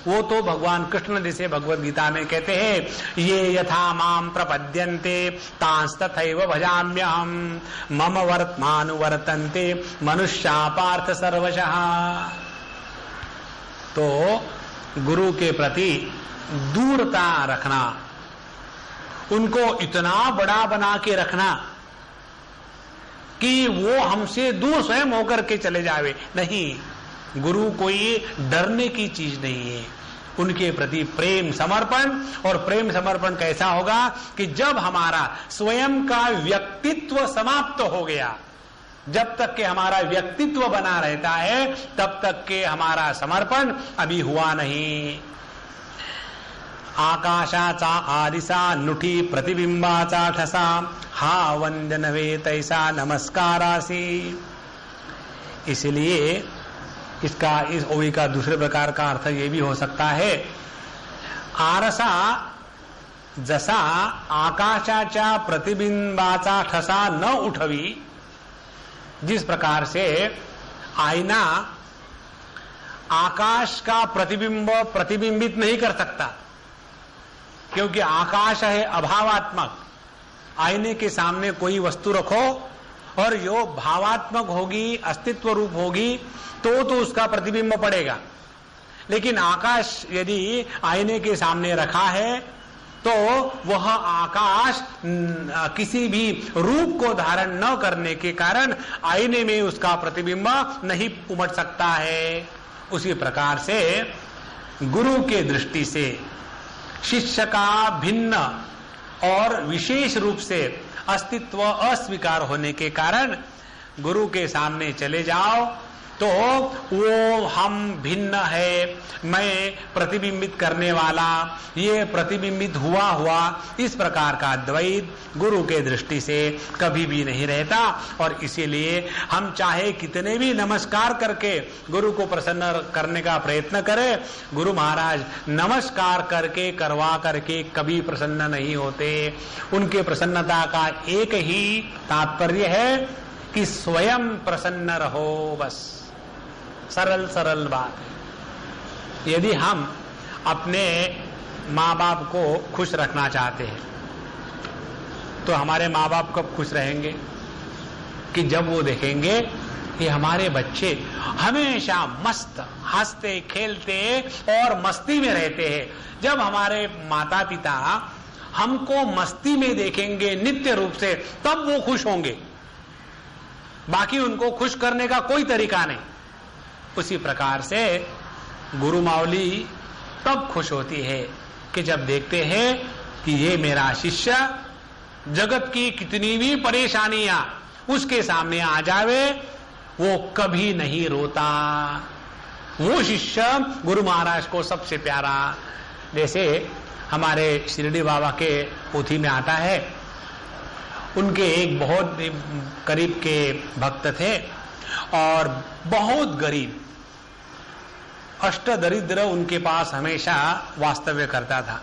वो तो भगवान कृष्ण जैसे भगवत गीता में कहते हैं, ये यथा माम प्रपद्यन्ते तांस्तथैव भजाम्यहम मम वर्तमानुवर्तन्ते मनुष्या पार्थ सर्वशः। तो गुरु के प्रति दूरता रखना, उनको इतना बड़ा बना के रखना कि वो हमसे दूर स्वयं होकर के चले जावे। नहीं, गुरु कोई डरने की चीज नहीं है। उनके प्रति प्रेम समर्पण, और प्रेम समर्पण कैसा होगा कि जब हमारा स्वयं का व्यक्तित्व समाप्त हो गया, जब तक के हमारा व्यक्तित्व बना रहता है तब तक के हमारा समर्पण अभी हुआ नहीं। आकाशाचा आदिसा नुठी प्रतिबिंबाचा ठसा, हा वंदन वे तैसा नमस्कारासी। इसलिए इसका, इस ओवी का दूसरे प्रकार का अर्थ ये भी हो सकता है, आरसा जसा आकाशाच्या प्रतिबिंबाचा ठसा न उठवी, जिस प्रकार से आईना आकाश का प्रतिबिंब प्रतिबिंबित नहीं कर सकता, क्योंकि आकाश है अभावात्मक। आईने के सामने कोई वस्तु रखो और जो भावात्मक होगी, अस्तित्व रूप होगी, तो उसका प्रतिबिंब पड़ेगा। लेकिन आकाश यदि आईने के सामने रखा है तो वह आकाश किसी भी रूप को धारण न करने के कारण आईने में उसका प्रतिबिंब नहीं उमड़ सकता है। उसी प्रकार से गुरु के दृष्टि से शिष्य का भिन्न और विशेष रूप से अस्तित्व अस्वीकार होने के कारण गुरु के सामने चले जाओ तो वो हम भिन्न है, मैं प्रतिबिंबित करने वाला, ये प्रतिबिंबित हुआ, इस प्रकार का द्वैत गुरु के दृष्टि से कभी भी नहीं रहता। और इसीलिए हम चाहे कितने भी नमस्कार करके गुरु को प्रसन्न करने का प्रयत्न करें, गुरु महाराज नमस्कार करके करवा करके कभी प्रसन्न नहीं होते। उनके प्रसन्नता का एक ही तात्पर्य है कि स्वयं प्रसन्न रहो, बस सरल सरल बात है। यदि हम अपने माँ बाप को खुश रखना चाहते हैं तो हमारे माँ बाप कब खुश रहेंगे कि जब वो देखेंगे कि हमारे बच्चे हमेशा मस्त हंसते खेलते और मस्ती में रहते हैं। जब हमारे माता पिता हमको मस्ती में देखेंगे नित्य रूप से, तब वो खुश होंगे, बाकी उनको खुश करने का कोई तरीका नहीं। उसी प्रकार से गुरु मावली तब खुश होती है कि जब देखते हैं कि ये मेरा शिष्य जगत की कितनी भी परेशानियां उसके सामने आ जावे, वो कभी नहीं रोता। वो शिष्य गुरु महाराज को सबसे प्यारा। जैसे हमारे शिरडी बाबा के पोथी में आता है, उनके एक बहुत करीब के भक्त थे और बहुत गरीब, अष्ट दरिद्र उनके पास हमेशा वास्तव्य करता था।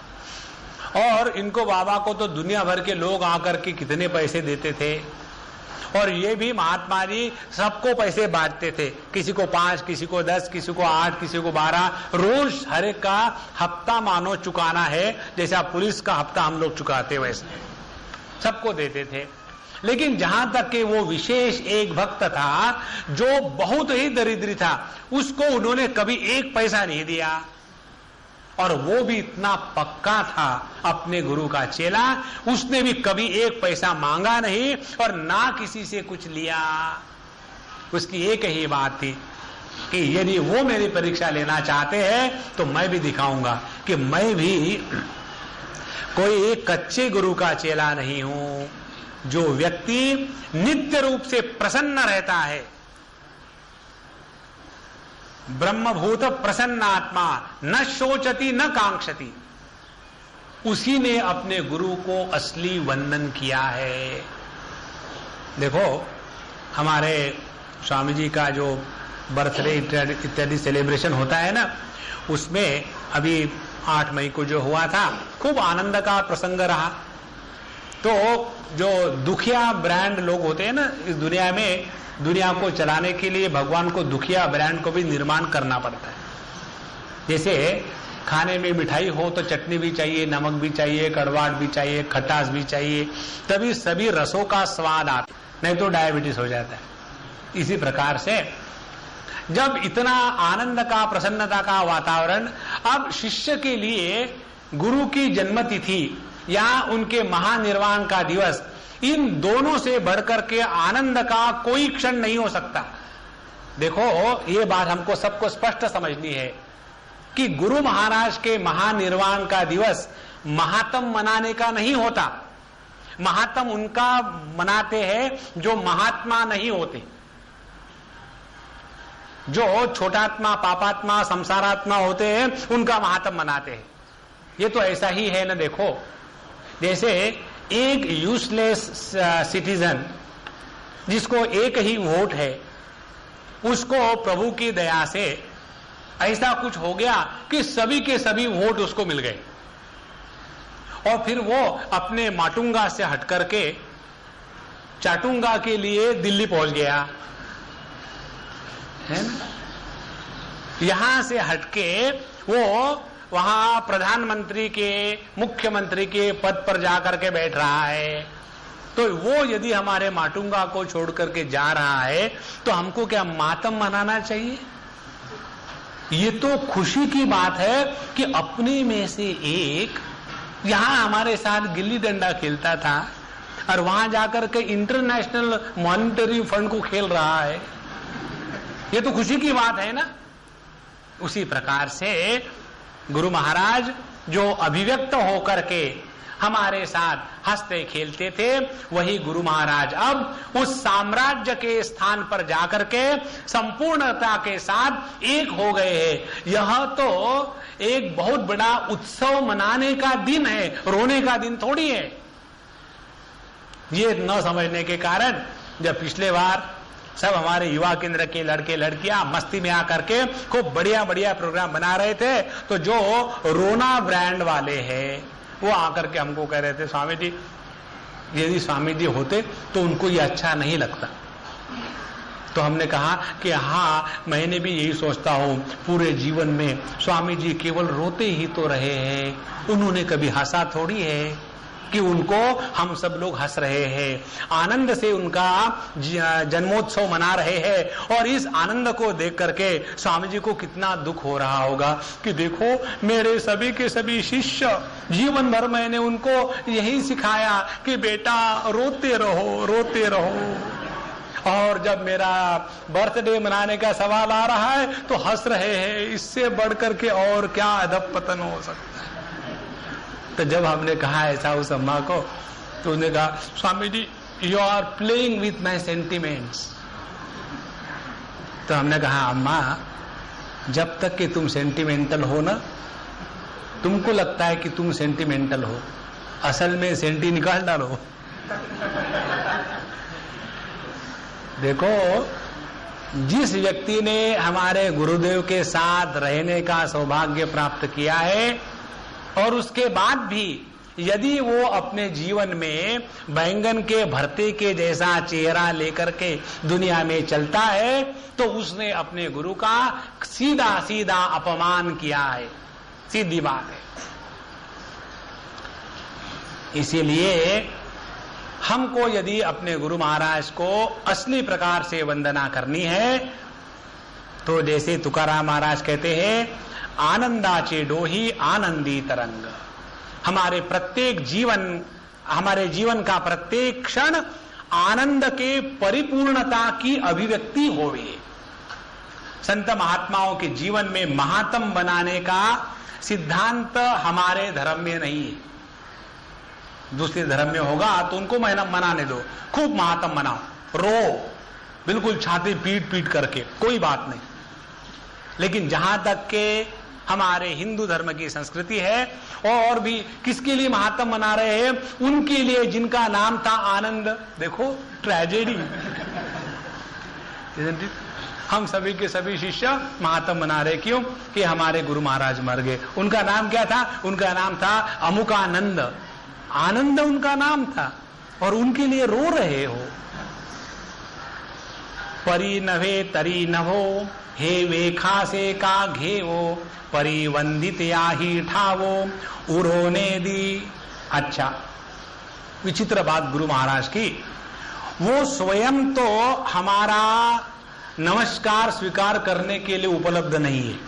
और इनको बाबा को तो दुनिया भर के लोग आकर के कितने पैसे देते थे, और ये भी महात्मा जी सबको पैसे बांटते थे, किसी को 5, किसी को 10, किसी को 8, किसी को 12, रोज हर एक का हफ्ता मानो चुकाना है, जैसा पुलिस का हफ्ता हम लोग चुकाते वैसे सबको देते थे। लेकिन जहां तक कि वो विशेष एक भक्त था जो बहुत ही दरिद्री था, उसको उन्होंने कभी 1 पैसा नहीं दिया, और वो भी इतना पक्का था अपने गुरु का चेला, उसने भी कभी 1 पैसा मांगा नहीं और ना किसी से कुछ लिया। उसकी एक ही बात थी कि यदि वो मेरी परीक्षा लेना चाहते हैं तो मैं भी दिखाऊंगा कि मैं भी कोई एक कच्चे गुरु का चेला नहीं हूं। जो व्यक्ति नित्य रूप से प्रसन्न रहता है, ब्रह्मभूत प्रसन्न आत्मा, न शोचती न कांक्षती, उसी ने अपने गुरु को असली वंदन किया है। देखो हमारे स्वामी जी का जो बर्थडे इत्यादि सेलिब्रेशन होता है ना, उसमें अभी 8 मई को जो हुआ था, खूब आनंद का प्रसंग रहा। तो जो दुखिया ब्रांड लोग होते हैं ना इस दुनिया में, दुनिया को चलाने के लिए भगवान को दुखिया ब्रांड को भी निर्माण करना पड़ता है। जैसे खाने में मिठाई हो तो चटनी भी चाहिए, नमक भी चाहिए, कड़वाहट भी चाहिए, खटास भी चाहिए, तभी सभी रसों का स्वाद आता, नहीं तो डायबिटीज हो जाता है। इसी प्रकार से जब इतना आनंद का, प्रसन्नता का वातावरण, अब शिष्य के लिए गुरु की जन्मतिथि या उनके महानिर्वाण का दिवस, इन दोनों से बढ़कर के आनंद का कोई क्षण नहीं हो सकता। देखो, ये बात हमको सबको स्पष्ट समझनी है कि गुरु महाराज के महानिर्वाण का दिवस महात्म मनाने का नहीं होता। महात्म उनका मनाते हैं जो महात्मा नहीं होते, जो छोटात्मा, पापात्मा, संसारात्मा होते हैं, उनका महात्म मनाते हैं। ये तो ऐसा ही है ना। देखो, जैसे एक यूजलेस सिटीजन जिसको एक ही वोट है, उसको प्रभु की दया से ऐसा कुछ हो गया कि सभी के सभी वोट उसको मिल गए, और फिर वो अपने माटुंगा से हट करके चाटुंगा के लिए दिल्ली पहुंच गया, है ना। यहां से हटके वो वहां प्रधानमंत्री के, मुख्यमंत्री के पद पर जाकर के बैठ रहा है। तो वो यदि हमारे माटुंगा को छोड़ करके जा रहा है तो हमको क्या मातम मनाना चाहिए? ये तो खुशी की बात है कि अपने में से एक यहां हमारे साथ गिल्ली डंडा खेलता था और वहां जाकर के इंटरनेशनल मॉनिटरी फंड को खेल रहा है। ये तो खुशी की बात है ना। उसी प्रकार से गुरु महाराज जो अभिव्यक्त होकर के हमारे साथ हंसते खेलते थे, वही गुरु महाराज अब उस साम्राज्य के स्थान पर जाकर के संपूर्णता के साथ एक हो गए हैं। यह तो एक बहुत बड़ा उत्सव मनाने का दिन है, रोने का दिन थोड़ी है। ये न समझने के कारण जब पिछले बार सब हमारे युवा केंद्र के लड़के लड़कियां मस्ती में आकर के खूब बढ़िया बढ़िया प्रोग्राम बना रहे थे, तो जो रोना ब्रांड वाले हैं वो आकर के हमको कह रहे थे, स्वामी जी यदि स्वामी जी होते तो उनको ये अच्छा नहीं लगता। तो हमने कहा कि हाँ, मैंने भी यही सोचता हूं, पूरे जीवन में स्वामी जी केवल रोते ही तो रहे हैं, उन्होंने कभी हंसा थोड़ी है कि उनको हम सब लोग हंस रहे हैं, आनंद से उनका जन्मोत्सव मना रहे हैं। और इस आनंद को देख करके स्वामी जी को कितना दुख हो रहा होगा कि देखो मेरे सभी के सभी शिष्य, जीवन भर मैंने उनको यही सिखाया कि बेटा रोते रहो, रोते रहो, और जब मेरा बर्थडे मनाने का सवाल आ रहा है तो हंस रहे हैं। इससे बढ़कर के और क्या अधपतन हो सकता है। तो जब हमने कहा ऐसा उस अम्मा को, तो उन्होंने कहा, Swami ji you are playing with my sentiments. तो हमने कहा, अम्मा जब तक कि तुम सेंटिमेंटल हो ना, तुमको लगता है कि तुम सेंटिमेंटल हो, असल में सेंटी निकाल डालो। देखो, जिस व्यक्ति ने हमारे गुरुदेव के साथ रहने का सौभाग्य प्राप्त किया है और उसके बाद भी यदि वो अपने जीवन में बैंगन के भरते के जैसा चेहरा लेकर के दुनिया में चलता है, तो उसने अपने गुरु का सीधा सीधा अपमान किया है, सीधी बात है। इसीलिए हमको यदि अपने गुरु महाराज को असली प्रकार से वंदना करनी है, तो जैसे तुकाराम महाराज कहते हैं, आनंदाचे डोही आनंदी तरंग। हमारे जीवन का प्रत्येक क्षण आनंद के परिपूर्णता की अभिव्यक्ति होवे। संत महात्माओं के जीवन में महात्म बनाने का सिद्धांत हमारे धर्म में नहीं है। दूसरे धर्म में होगा तो उनको मनाने दो, खूब महात्म मनाओ, रो बिल्कुल छाती पीट पीट करके, कोई बात नहीं। लेकिन जहां तक के हमारे हिंदू धर्म की संस्कृति है, और भी किसके लिए महात्म मना रहे हैं? उनके लिए जिनका नाम था आनंद। देखो ट्रेजेडी। हम सभी के सभी शिष्य महात्म मना रहे, क्यों? कि हमारे गुरु महाराज मर गए। उनका नाम क्या था? उनका नाम था अमुकानंद, आनंद उनका नाम था, और उनके लिए रो रहे हो। परी नभे तरी नभो, हे वेखा से का घेवो, परिवंदित याही ठावो, उरोने दी। अच्छा, विचित्र बात गुरु महाराज की, वो स्वयं तो हमारा नमस्कार स्वीकार करने के लिए उपलब्ध नहीं है,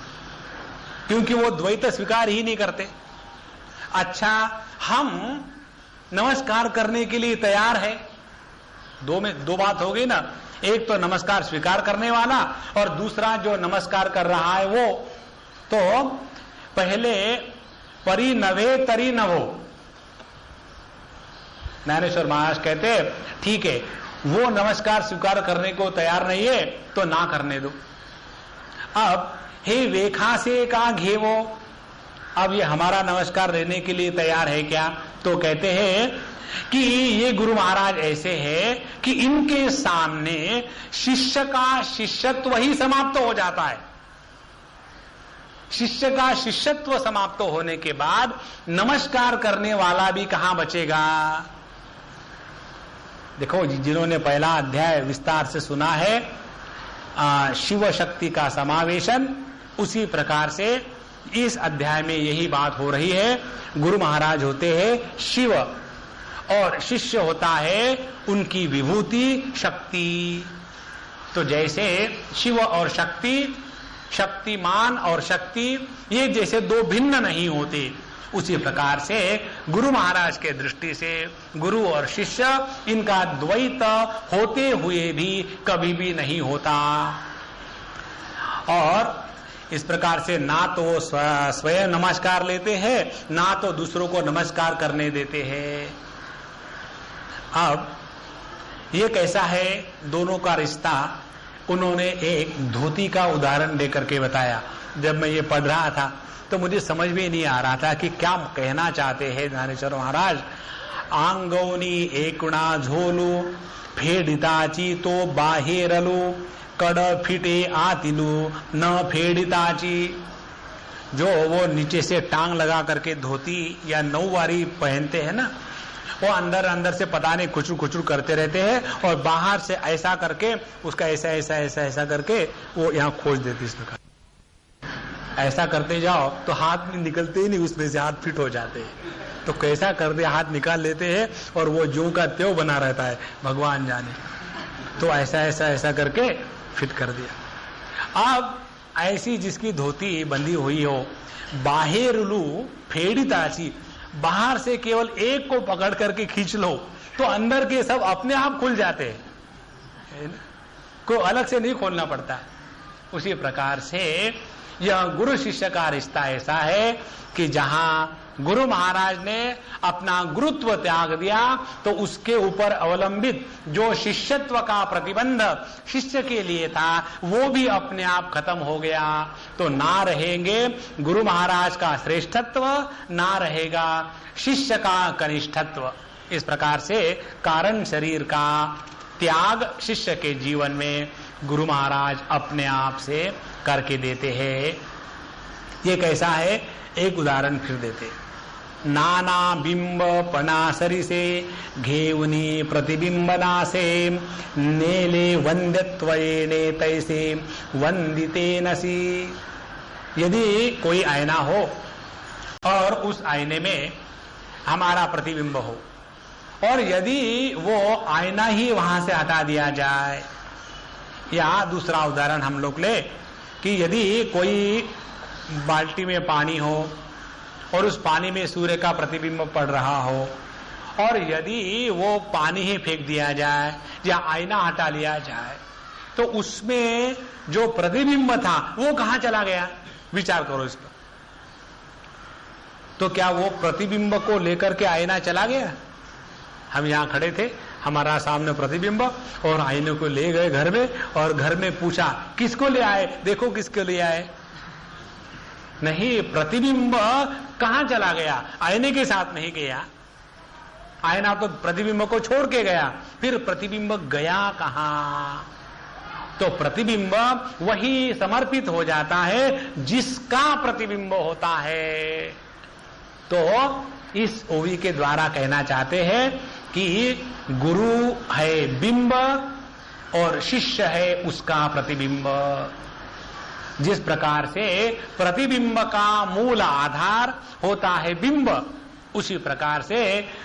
क्योंकि वो द्वैत स्वीकार ही नहीं करते। अच्छा, हम नमस्कार करने के लिए तैयार है, दो बात हो गई ना। एक तो नमस्कार स्वीकार करने वाला और दूसरा जो नमस्कार कर रहा है वो। तो पहले परी नवे तरी नवो, ज्ञानेश्वर महाराज कहते ठीक है, वो नमस्कार स्वीकार करने को तैयार नहीं है तो ना करने दो। अब हे वेखा से का घेवो, अब ये हमारा नमस्कार लेने के लिए तैयार है क्या? तो कहते हैं कि ये गुरु महाराज ऐसे हैं कि इनके सामने शिष्य का शिष्यत्व ही समाप्त हो जाता है। शिष्य का शिष्यत्व समाप्त होने के बाद नमस्कार करने वाला भी कहां बचेगा? देखो, जिन्होंने पहला अध्याय विस्तार से सुना है शिव शक्ति का समावेशन, उसी प्रकार से इस अध्याय में यही बात हो रही है। गुरु महाराज होते हैं शिव और शिष्य होता है उनकी विभूति शक्ति। तो जैसे शिव और शक्ति, शक्तिमान और शक्ति, ये जैसे दो भिन्न नहीं होते, उसी प्रकार से गुरु महाराज के दृष्टि से गुरु और शिष्य, इनका द्वैत होते हुए भी कभी भी नहीं होता। और इस प्रकार से ना तो वो स्वयं नमस्कार लेते हैं, ना तो दूसरों को नमस्कार करने देते हैं। अब ये कैसा है दोनों का रिश्ता? उन्होंने एक धोती का उदाहरण देकर के बताया। जब मैं ये पढ़ रहा था तो मुझे समझ में नहीं आ रहा था कि क्या कहना चाहते हैं ज्ञानेश्वर महाराज। आंगौनी एकुणा झोलू फेडिताची तो बाहेरलू कड़ फिटे आतिलू न फेडिताची। जो वो नीचे से टांग लगा करके धोती या नौवारी पहनते हैं ना, वो अंदर अंदर से पता नहीं खुचुर खुचुर करते रहते हैं और बाहर से ऐसा करके उसका ऐसा ऐसा ऐसा ऐसा करके वो यहाँ खोज देती है। इसमें ऐसा करते जाओ तो हाथ में निकलते ही नहीं, उसमें से हाथ फिट हो जाते हैं। तो कैसा कर दे, हाथ निकाल लेते हैं और वो ज्यों का त्यों बना रहता है, भगवान जाने। तो ऐसा ऐसा ऐसा करके फिट कर दिया। अब ऐसी जिसकी धोती बंधी हुई हो, बाहेरलू फेडिताची, बाहर से केवल एक को पकड़ करके खींच लो तो अंदर के सब अपने आप खुल जाते हैं, कोई अलग से नहीं खोलना पड़ता। उसी प्रकार से यह गुरु शिष्य का रिश्ता ऐसा है कि जहां गुरु महाराज ने अपना गुरुत्व त्याग दिया तो उसके ऊपर अवलंबित जो शिष्यत्व का प्रतिबंध शिष्य के लिए था वो भी अपने आप खत्म हो गया। तो ना रहेंगे गुरु महाराज का श्रेष्ठत्व, ना रहेगा शिष्य का कनिष्ठत्व। इस प्रकार से कारण शरीर का त्याग शिष्य के जीवन में गुरु महाराज अपने आप से करके देते हैं। ये कैसा है, एक उदाहरण फिर देते। नाना बिंब पनासरी से घेवनी प्रतिबिंबना से नेले वंद्यत्वयेने तैसे वंदिते नसी। यदि कोई आईना हो और उस आईने में हमारा प्रतिबिंब हो और यदि वो आईना ही वहां से हटा दिया जाए, या दूसरा उदाहरण हम लोग ले कि यदि कोई बाल्टी में पानी हो और उस पानी में सूर्य का प्रतिबिंब पड़ रहा हो और यदि वो पानी ही फेंक दिया जाए या आईना हटा लिया जाए तो उसमें जो प्रतिबिंब था वो कहां चला गया? विचार करो इस पर। तो क्या वो प्रतिबिंब को लेकर के आईना चला गया? हम यहां खड़े थे, हमारा सामने प्रतिबिंब, और आईने को ले गए घर में और घर में पूछा किसको ले आए, देखो किसको ले आए। नहीं, प्रतिबिंब कहां चला गया? आईने के साथ नहीं गया। आईना तो प्रतिबिंब को छोड़ के गया, फिर प्रतिबिंब गया कहां? तो प्रतिबिंब वही समर्पित हो जाता है जिसका प्रतिबिंब होता है। तो इस ओवी के द्वारा कहना चाहते हैं कि गुरु है बिंब और शिष्य है उसका प्रतिबिंब। जिस प्रकार से प्रतिबिंब का मूल आधार होता है बिंब, उसी प्रकार से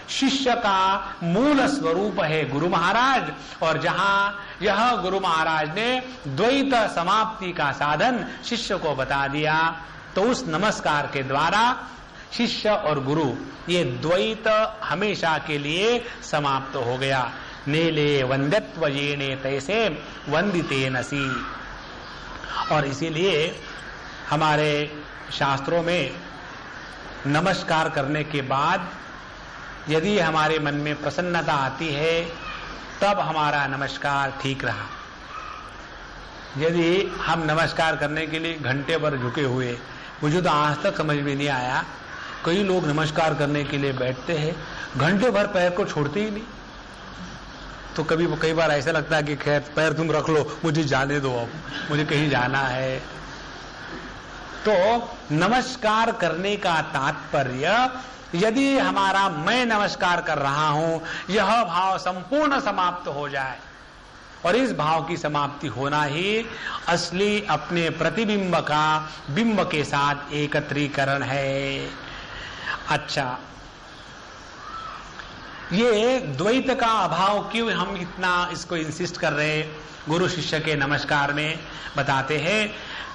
शिष्य का मूल स्वरूप है गुरु महाराज, और जहां यह गुरु महाराज ने द्वैत समाप्ति का साधन शिष्य को बता दिया, तो उस नमस्कार के द्वारा शिष्य और गुरु ये द्वैत हमेशा के लिए समाप्त हो गया। नेले वंदत्व येने तैसे वंदिते नसी। और इसीलिए हमारे शास्त्रों में नमस्कार करने के बाद यदि हमारे मन में प्रसन्नता आती है तब हमारा नमस्कार ठीक रहा। यदि हम नमस्कार करने के लिए घंटे भर झुके हुए, मुझे तो आज तक समझ में नहीं आया, कई लोग नमस्कार करने के लिए बैठते हैं, घंटे भर पैर को छोड़ते ही नहीं। तो कई बार ऐसा लगता है कि खैर पैर तुम रख लो, मुझे जाने दो, अब मुझे कहीं जाना है। तो नमस्कार करने का तात्पर्य, यदि हमारा मैं नमस्कार कर रहा हूं, यह भाव संपूर्ण समाप्त हो जाए, और इस भाव की समाप्ति होना ही असली अपने प्रतिबिंब का बिंब के साथ एकत्रीकरण है। अच्छा, ये द्वैत का अभाव क्यों हम इतना इसको इंसिस्ट कर रहे हैं? गुरु शिष्य के नमस्कार में बताते हैं,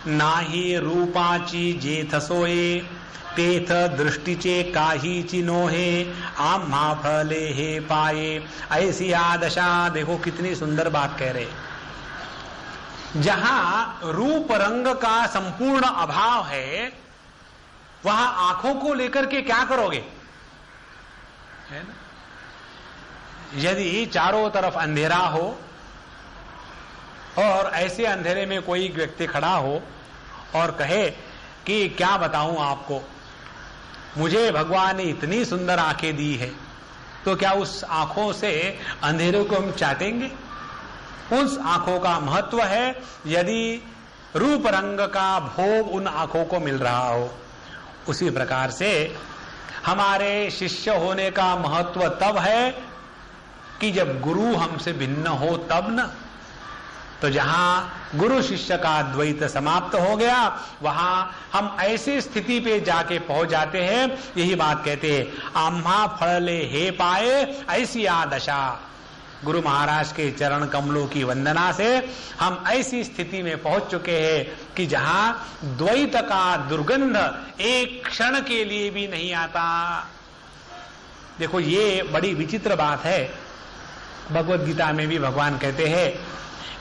नाही रूपाची जेथसोए तेथ दृष्टिचे काही चिन्होहे आम्हा फले हे पाए, ऐसी आदशा। देखो कितनी सुंदर बात कह रहे। जहां रूप रंग का संपूर्ण अभाव है, वहां आंखों को लेकर के क्या करोगे, है ना? यदि चारों तरफ अंधेरा हो और ऐसे अंधेरे में कोई व्यक्ति खड़ा हो और कहे कि क्या बताऊं आपको, मुझे भगवान ने इतनी सुंदर आंखें दी है, तो क्या उस आंखों से अंधेरे को हम चाटेंगे? उस आंखों का महत्व है यदि रूप रंग का भोग उन आंखों को मिल रहा हो। उसी प्रकार से हमारे शिष्य होने का महत्व तब है कि जब गुरु हमसे भिन्न हो, तब न। तो जहां गुरु शिष्य का द्वैत समाप्त हो गया, वहां हम ऐसी स्थिति पे जाके पहुंच जाते हैं, यही बात कहते हैं, आम्हा फले हे पाए ऐसी आदशा। गुरु महाराज के चरण कमलों की वंदना से हम ऐसी स्थिति में पहुंच चुके हैं कि जहां द्वैत का दुर्गंध एक क्षण के लिए भी नहीं आता। देखो, ये बड़ी विचित्र बात है। भगवत गीता में भी भगवान कहते हैं,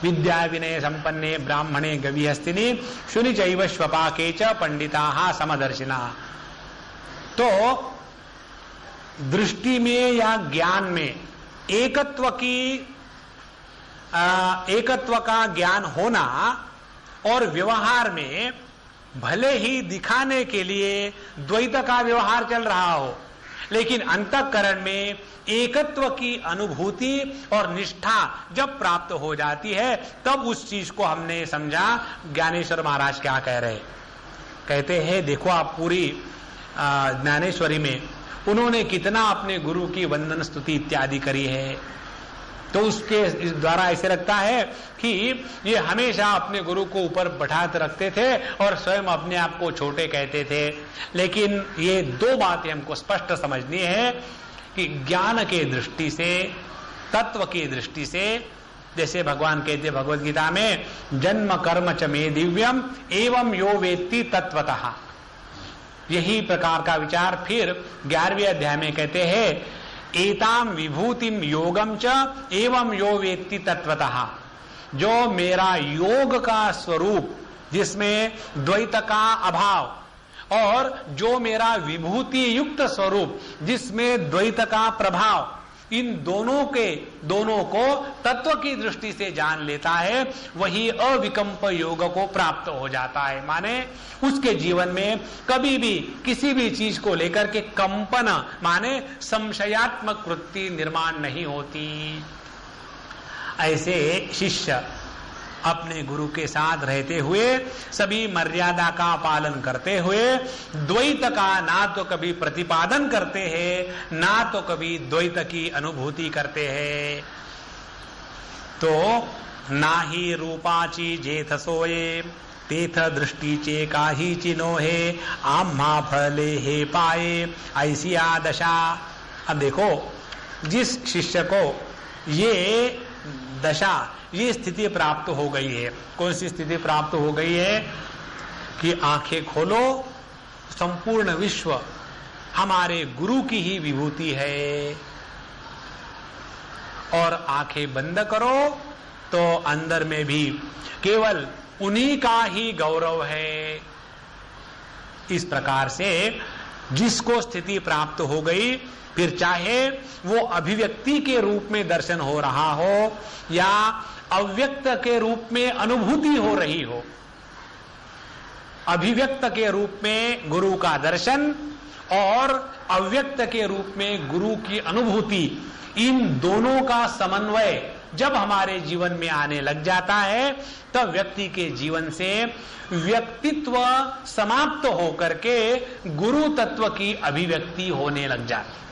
विद्या विनय संपन्ने ब्राह्मणे गविहस्तिनि शुनि चैव स्वपाके च पंडिताः समदर्शिना। तो दृष्टि में या ज्ञान में एकत्व का ज्ञान होना और व्यवहार में भले ही दिखाने के लिए द्वैत का व्यवहार चल रहा हो, लेकिन अंतःकरण में एकत्व की अनुभूति और निष्ठा जब प्राप्त हो जाती है, तब उस चीज को हमने समझा। ज्ञानेश्वर महाराज क्या कह रहे, कहते हैं, देखो आप पूरी ज्ञानेश्वरी में उन्होंने कितना अपने गुरु की वंदन स्तुति इत्यादि करी है। तो उसके इस द्वारा ऐसे लगता है कि ये हमेशा अपने गुरु को ऊपर बैठाते रखते थे और स्वयं अपने आप को छोटे कहते थे। लेकिन ये दो बातें हमको स्पष्ट समझनी है कि ज्ञान के दृष्टि से, तत्व की दृष्टि से, जैसे भगवान कहते भगवत गीता में, जन्म कर्म च मे दिव्यम एवं यो वेत्ति तत्वतः। यही प्रकार का विचार फिर 11वें अध्याय में कहते हैं, एताम विभूतिम योगम च एवं यो वेत्ति तत्वतः। जो मेरा योग का स्वरूप, जिसमें द्वैत का अभाव, और जो मेरा विभूति युक्त स्वरूप, जिसमें द्वैत का प्रभाव, इन दोनों को तत्व की दृष्टि से जान लेता है, वही अविकल्प योग को प्राप्त हो जाता है। माने उसके जीवन में कभी भी किसी भी चीज को लेकर के कंपन, माने संशयात्मक वृत्ति निर्माण नहीं होती। ऐसे शिष्य अपने गुरु के साथ रहते हुए, सभी मर्यादा का पालन करते हुए, द्वैत का ना तो कभी प्रतिपादन करते हैं, ना तो कभी द्वैत की अनुभूति करते हैं। तो ना ही रूपाची जेथ सोए तेथ दृष्टि चे काही चिनो है आम्हा फले हे पाए ऐसी आदशा। अब देखो, जिस शिष्य को ये दशा, ये स्थिति प्राप्त हो गई है, कौन सी स्थिति प्राप्त हो गई है कि आंखें खोलो, संपूर्ण विश्व हमारे गुरु की ही विभूति है, और आंखें बंद करो तो अंदर में भी केवल उन्हीं का ही गौरव है। इस प्रकार से जिसको स्थिति प्राप्त हो गई, फिर चाहे वो अभिव्यक्ति के रूप में दर्शन हो रहा हो या अव्यक्त के रूप में अनुभूति हो रही हो, अभिव्यक्त के रूप में गुरु का दर्शन और अव्यक्त के रूप में गुरु की अनुभूति, इन दोनों का समन्वय जब हमारे जीवन में आने लग जाता है, तब व्यक्ति के जीवन से व्यक्तित्व समाप्त होकर के गुरु तत्व की अभिव्यक्ति होने लग जाती।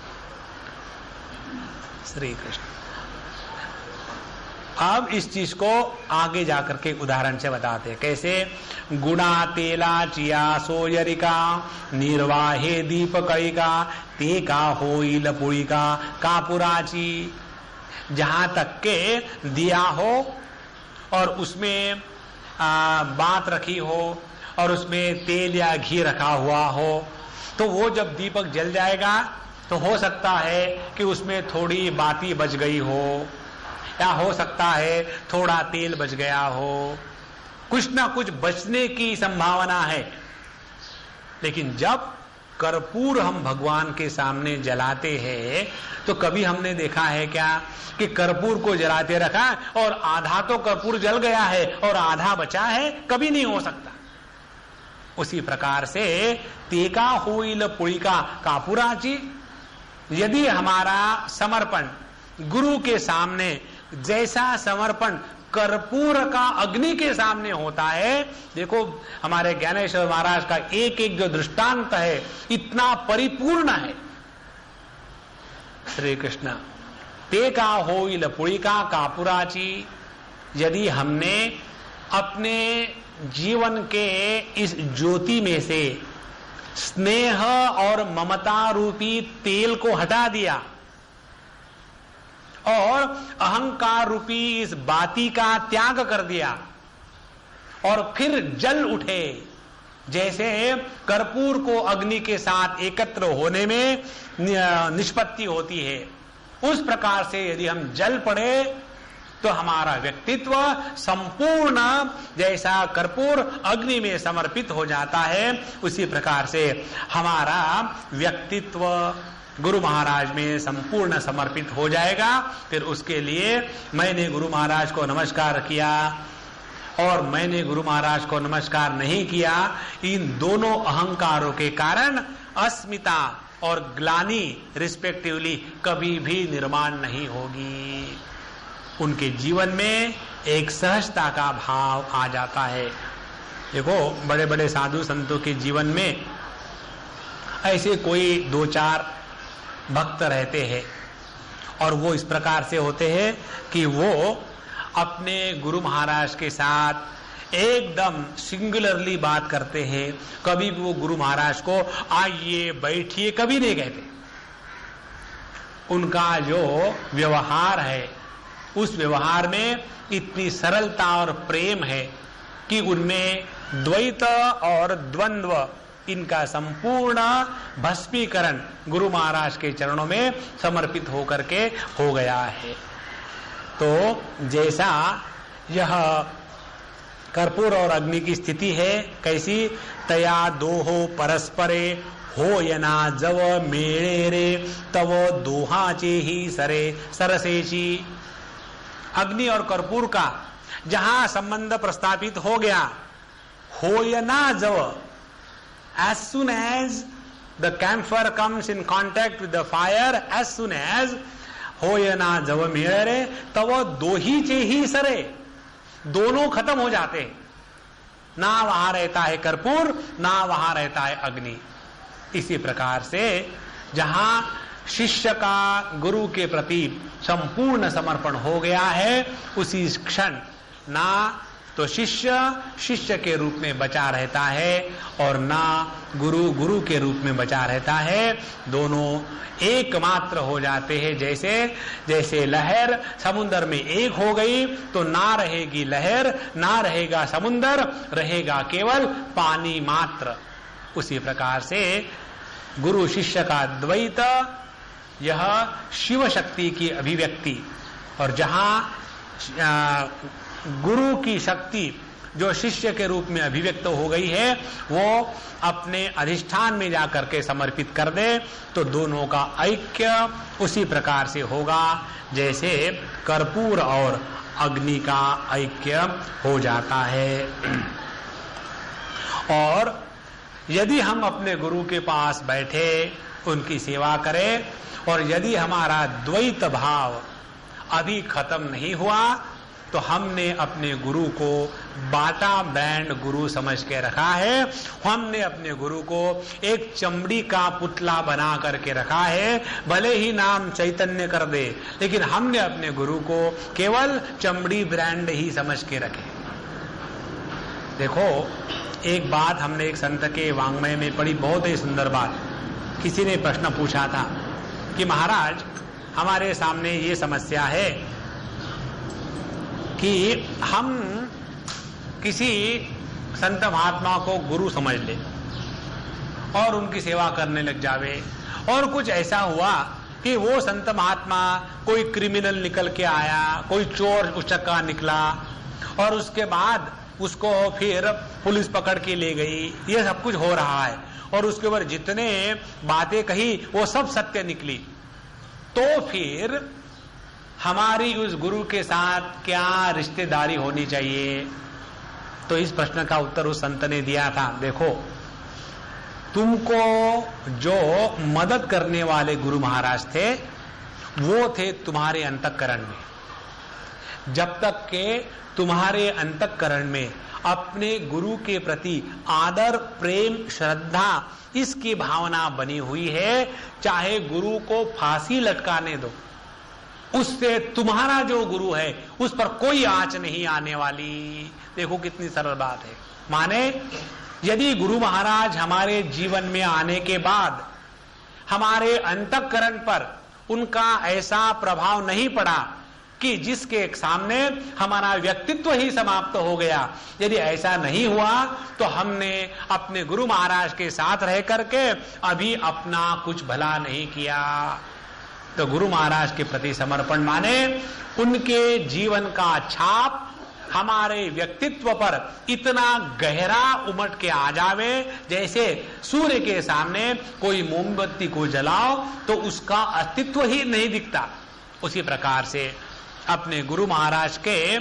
श्री कृष्ण। अब इस चीज को आगे जाकर के उदाहरण से बताते हैं। कैसे? गुणा तेला चिया सोयरिका निर्वाहे दीपकैका ते का होई लपुड़िका कापुराची। जहां तक के दिया हो और उसमें बात रखी हो और उसमें तेल या घी रखा हुआ हो, तो वो जब दीपक जल जाएगा तो हो सकता है कि उसमें थोड़ी बाती बच गई हो, या हो सकता है थोड़ा तेल बच गया हो, कुछ ना कुछ बचने की संभावना है। लेकिन जब कर्पूर हम भगवान के सामने जलाते हैं, तो कभी हमने देखा है क्या कि कर्पूर को जलाते रखा और आधा तो कर्पूर जल गया है और आधा बचा है? कभी नहीं हो सकता। उसी प्रकार से तेका होइल पुड़िका कापुराची, यदि हमारा समर्पण गुरु के सामने जैसा समर्पण कर्पूर का अग्नि के सामने होता है, देखो हमारे ज्ञानेश्वर महाराज का एक एक जो दृष्टांत है इतना परिपूर्ण है। श्री कृष्ण। ते का होइल पुड़िका कापुराची, यदि हमने अपने जीवन के इस ज्योति में से स्नेह और ममता रूपी तेल को हटा दिया और अहंकार रूपी इस बाती का त्याग कर दिया और फिर जल उठे, जैसे कर्पूर को अग्नि के साथ एकत्र होने में निष्पत्ति होती है, उस प्रकार से यदि हम जल पड़े तो हमारा व्यक्तित्व संपूर्ण जैसा कर्पूर अग्नि में समर्पित हो जाता है, उसी प्रकार से हमारा व्यक्तित्व गुरु महाराज में संपूर्ण समर्पित हो जाएगा। फिर उसके लिए मैंने गुरु महाराज को नमस्कार किया और मैंने गुरु महाराज को नमस्कार नहीं किया, इन दोनों अहंकारों के कारण अस्मिता और ग्लानि रिस्पेक्टिवली कभी भी निर्माण नहीं होगी। उनके जीवन में एक सहजता का भाव आ जाता है। देखो बड़े बड़े साधु संतों के जीवन में ऐसे कोई दो चार भक्त रहते हैं और वो इस प्रकार से होते हैं कि वो अपने गुरु महाराज के साथ एकदम सिंगुलरली बात करते हैं। कभी भी वो गुरु महाराज को आइए बैठिए कभी नहीं कहते। उनका जो व्यवहार है उस व्यवहार में इतनी सरलता और प्रेम है कि उनमें द्वैत और द्वंद्व इनका संपूर्ण भस्मीकरण गुरु महाराज के चरणों में समर्पित होकर के हो गया है। तो जैसा यह कर्पूर और अग्नि की स्थिति है, कैसी? तया दोहो परस्परे हो यना जव मेळे रे तव दोहाचे ही सरे सरसेची। अग्नि और कर्पूर का जहां संबंध प्रस्थापित हो गया, होयना जव, as soon as the camphor comes in contact with the fire, as soon as होयना जव मेळे तव दोहीचे ही सरे, दोनों खत्म हो जाते हैं। ना वहां रहता है कर्पूर, ना वहां रहता है अग्नि। इसी प्रकार से जहां शिष्य का गुरु के प्रति संपूर्ण समर्पण हो गया है, उसी क्षण ना तो शिष्य शिष्य के रूप में बचा रहता है और ना गुरु गुरु के रूप में बचा रहता है। दोनों एकमात्र हो जाते हैं। जैसे जैसे लहर समुद्र में एक हो गई तो ना रहेगी लहर, ना रहेगा समुद्र, रहेगा केवल पानी मात्र। उसी प्रकार से गुरु शिष्य का द्वैत, यह शिव शक्ति की अभिव्यक्ति, और जहां गुरु की शक्ति जो शिष्य के रूप में अभिव्यक्त हो गई है वो अपने अधिष्ठान में जाकर के समर्पित कर दे तो दोनों का ऐक्य उसी प्रकार से होगा जैसे कर्पूर और अग्नि का ऐक्य हो जाता है। और यदि हम अपने गुरु के पास बैठे, उनकी सेवा करें, और यदि हमारा द्वैत भाव अभी खत्म नहीं हुआ तो हमने अपने गुरु को बाटा बैंड गुरु समझ के रखा है। हमने अपने गुरु को एक चमड़ी का पुतला बना करके रखा है। भले ही नाम चैतन्य कर दे, लेकिन हमने अपने गुरु को केवल चमड़ी ब्रांड ही समझ के रखे। देखो, एक बात हमने एक संत के वांग्मय में पढ़ी, बहुत ही सुंदर बात। किसी ने प्रश्न पूछा था कि महाराज, हमारे सामने ये समस्या है कि हम किसी संत महात्मा को गुरु समझ ले और उनकी सेवा करने लग जावे, और कुछ ऐसा हुआ कि वो संत महात्मा कोई क्रिमिनल निकल के आया, कोई चोर उचक्का निकला, और उसके बाद उसको फिर पुलिस पकड़ के ले गई। ये सब कुछ हो रहा है, और उसके ऊपर जितने बातें कही वो सब सत्य निकली। तो फिर हमारी उस गुरु के साथ क्या रिश्तेदारी होनी चाहिए? तो इस प्रश्न का उत्तर उस संत ने दिया था, देखो, तुमको जो मदद करने वाले गुरु महाराज थे वो थे तुम्हारे अंतःकरण में। जब तक के तुम्हारे अंतःकरण में अपने गुरु के प्रति आदर, प्रेम, श्रद्धा, इसकी भावना बनी हुई है, चाहे गुरु को फांसी लटकाने दो, उससे तुम्हारा जो गुरु है उस पर कोई आंच नहीं आने वाली। देखो कितनी सरल बात है। माने यदि गुरु महाराज हमारे जीवन में आने के बाद हमारे अंतःकरण पर उनका ऐसा प्रभाव नहीं पड़ा कि जिसके सामने हमारा व्यक्तित्व ही समाप्त हो गया, यदि ऐसा नहीं हुआ तो हमने अपने गुरु महाराज के साथ रह करके अभी अपना कुछ भला नहीं किया। तो गुरु महाराज के प्रति समर्पण माने उनके जीवन का छाप हमारे व्यक्तित्व पर इतना गहरा उमट के आ जावे, जैसे सूर्य के सामने कोई मोमबत्ती को जलाओ तो उसका अस्तित्व ही नहीं दिखता। उसी प्रकार से अपने गुरु महाराज के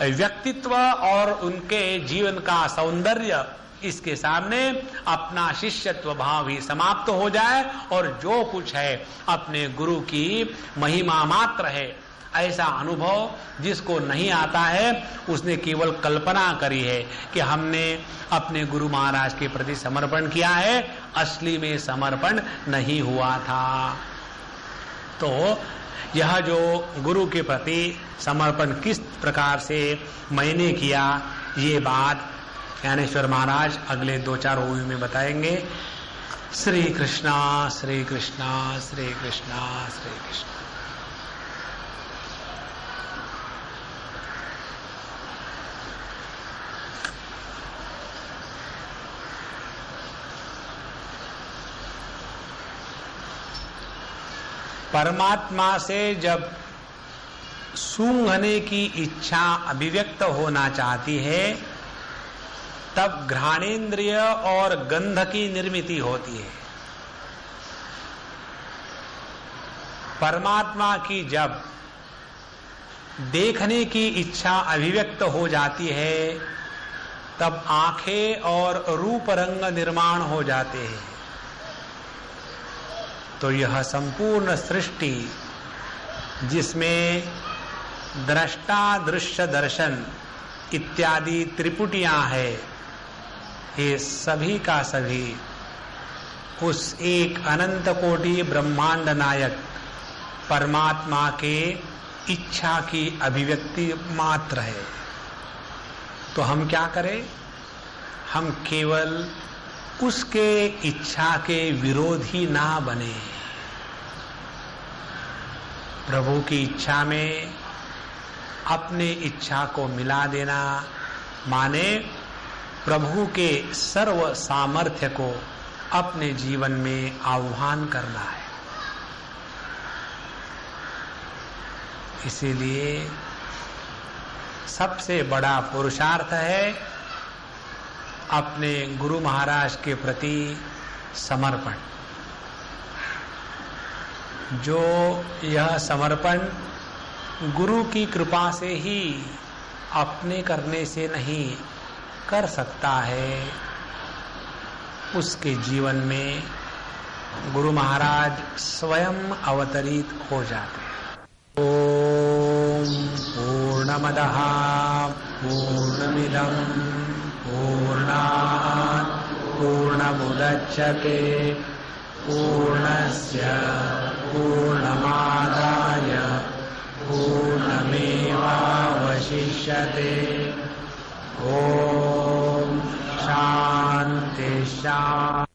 व्यक्तित्व और उनके जीवन का सौंदर्य, इसके सामने अपना शिष्यत्व भाव ही समाप्त हो जाए और जो कुछ है अपने गुरु की महिमा मात्र है। ऐसा अनुभव जिसको नहीं आता है उसने केवल कल्पना करी है कि हमने अपने गुरु महाराज के प्रति समर्पण किया है, असली में समर्पण नहीं हुआ था। तो यह जो गुरु के प्रति समर्पण किस प्रकार से मैंने किया, ये बात ज्ञानेश्वर महाराज अगले 2-4 ओवी में बताएंगे। श्री कृष्णा श्री कृष्णा श्री कृष्णा श्री कृष्णा। परमात्मा से जब सूंघने की इच्छा अभिव्यक्त होना चाहती है तब घ्राणेन्द्रिय और गंध की निर्मिति होती है। परमात्मा की जब देखने की इच्छा अभिव्यक्त हो जाती है तब आंखें और रूप रंग निर्माण हो जाते हैं। तो यह संपूर्ण सृष्टि जिसमें दृष्टा, दृश्य, दर्शन इत्यादि त्रिपुटियां है, ये सभी का सभी उस एक अनंत कोटि ब्रह्मांड नायक परमात्मा के इच्छा की अभिव्यक्ति मात्र है। तो हम क्या करें? हम केवल उसके इच्छा के विरोधी ना बने। प्रभु की इच्छा में अपने इच्छा को मिला देना माने प्रभु के सर्व सामर्थ्य को अपने जीवन में आह्वान करना है। इसीलिए सबसे बड़ा पुरुषार्थ है अपने गुरु महाराज के प्रति समर्पण। जो यह समर्पण गुरु की कृपा से ही अपने करने से नहीं कर सकता है, उसके जीवन में गुरु महाराज स्वयं अवतरित हो जाते हैं। ओम पूर्णमदः पूर्णमिदं पूर्णात् पूर्णमुदच्यते पूर्णस्य पूर्णमादाय पूर्णमेवावशिष्यते। ओम शांति शांति।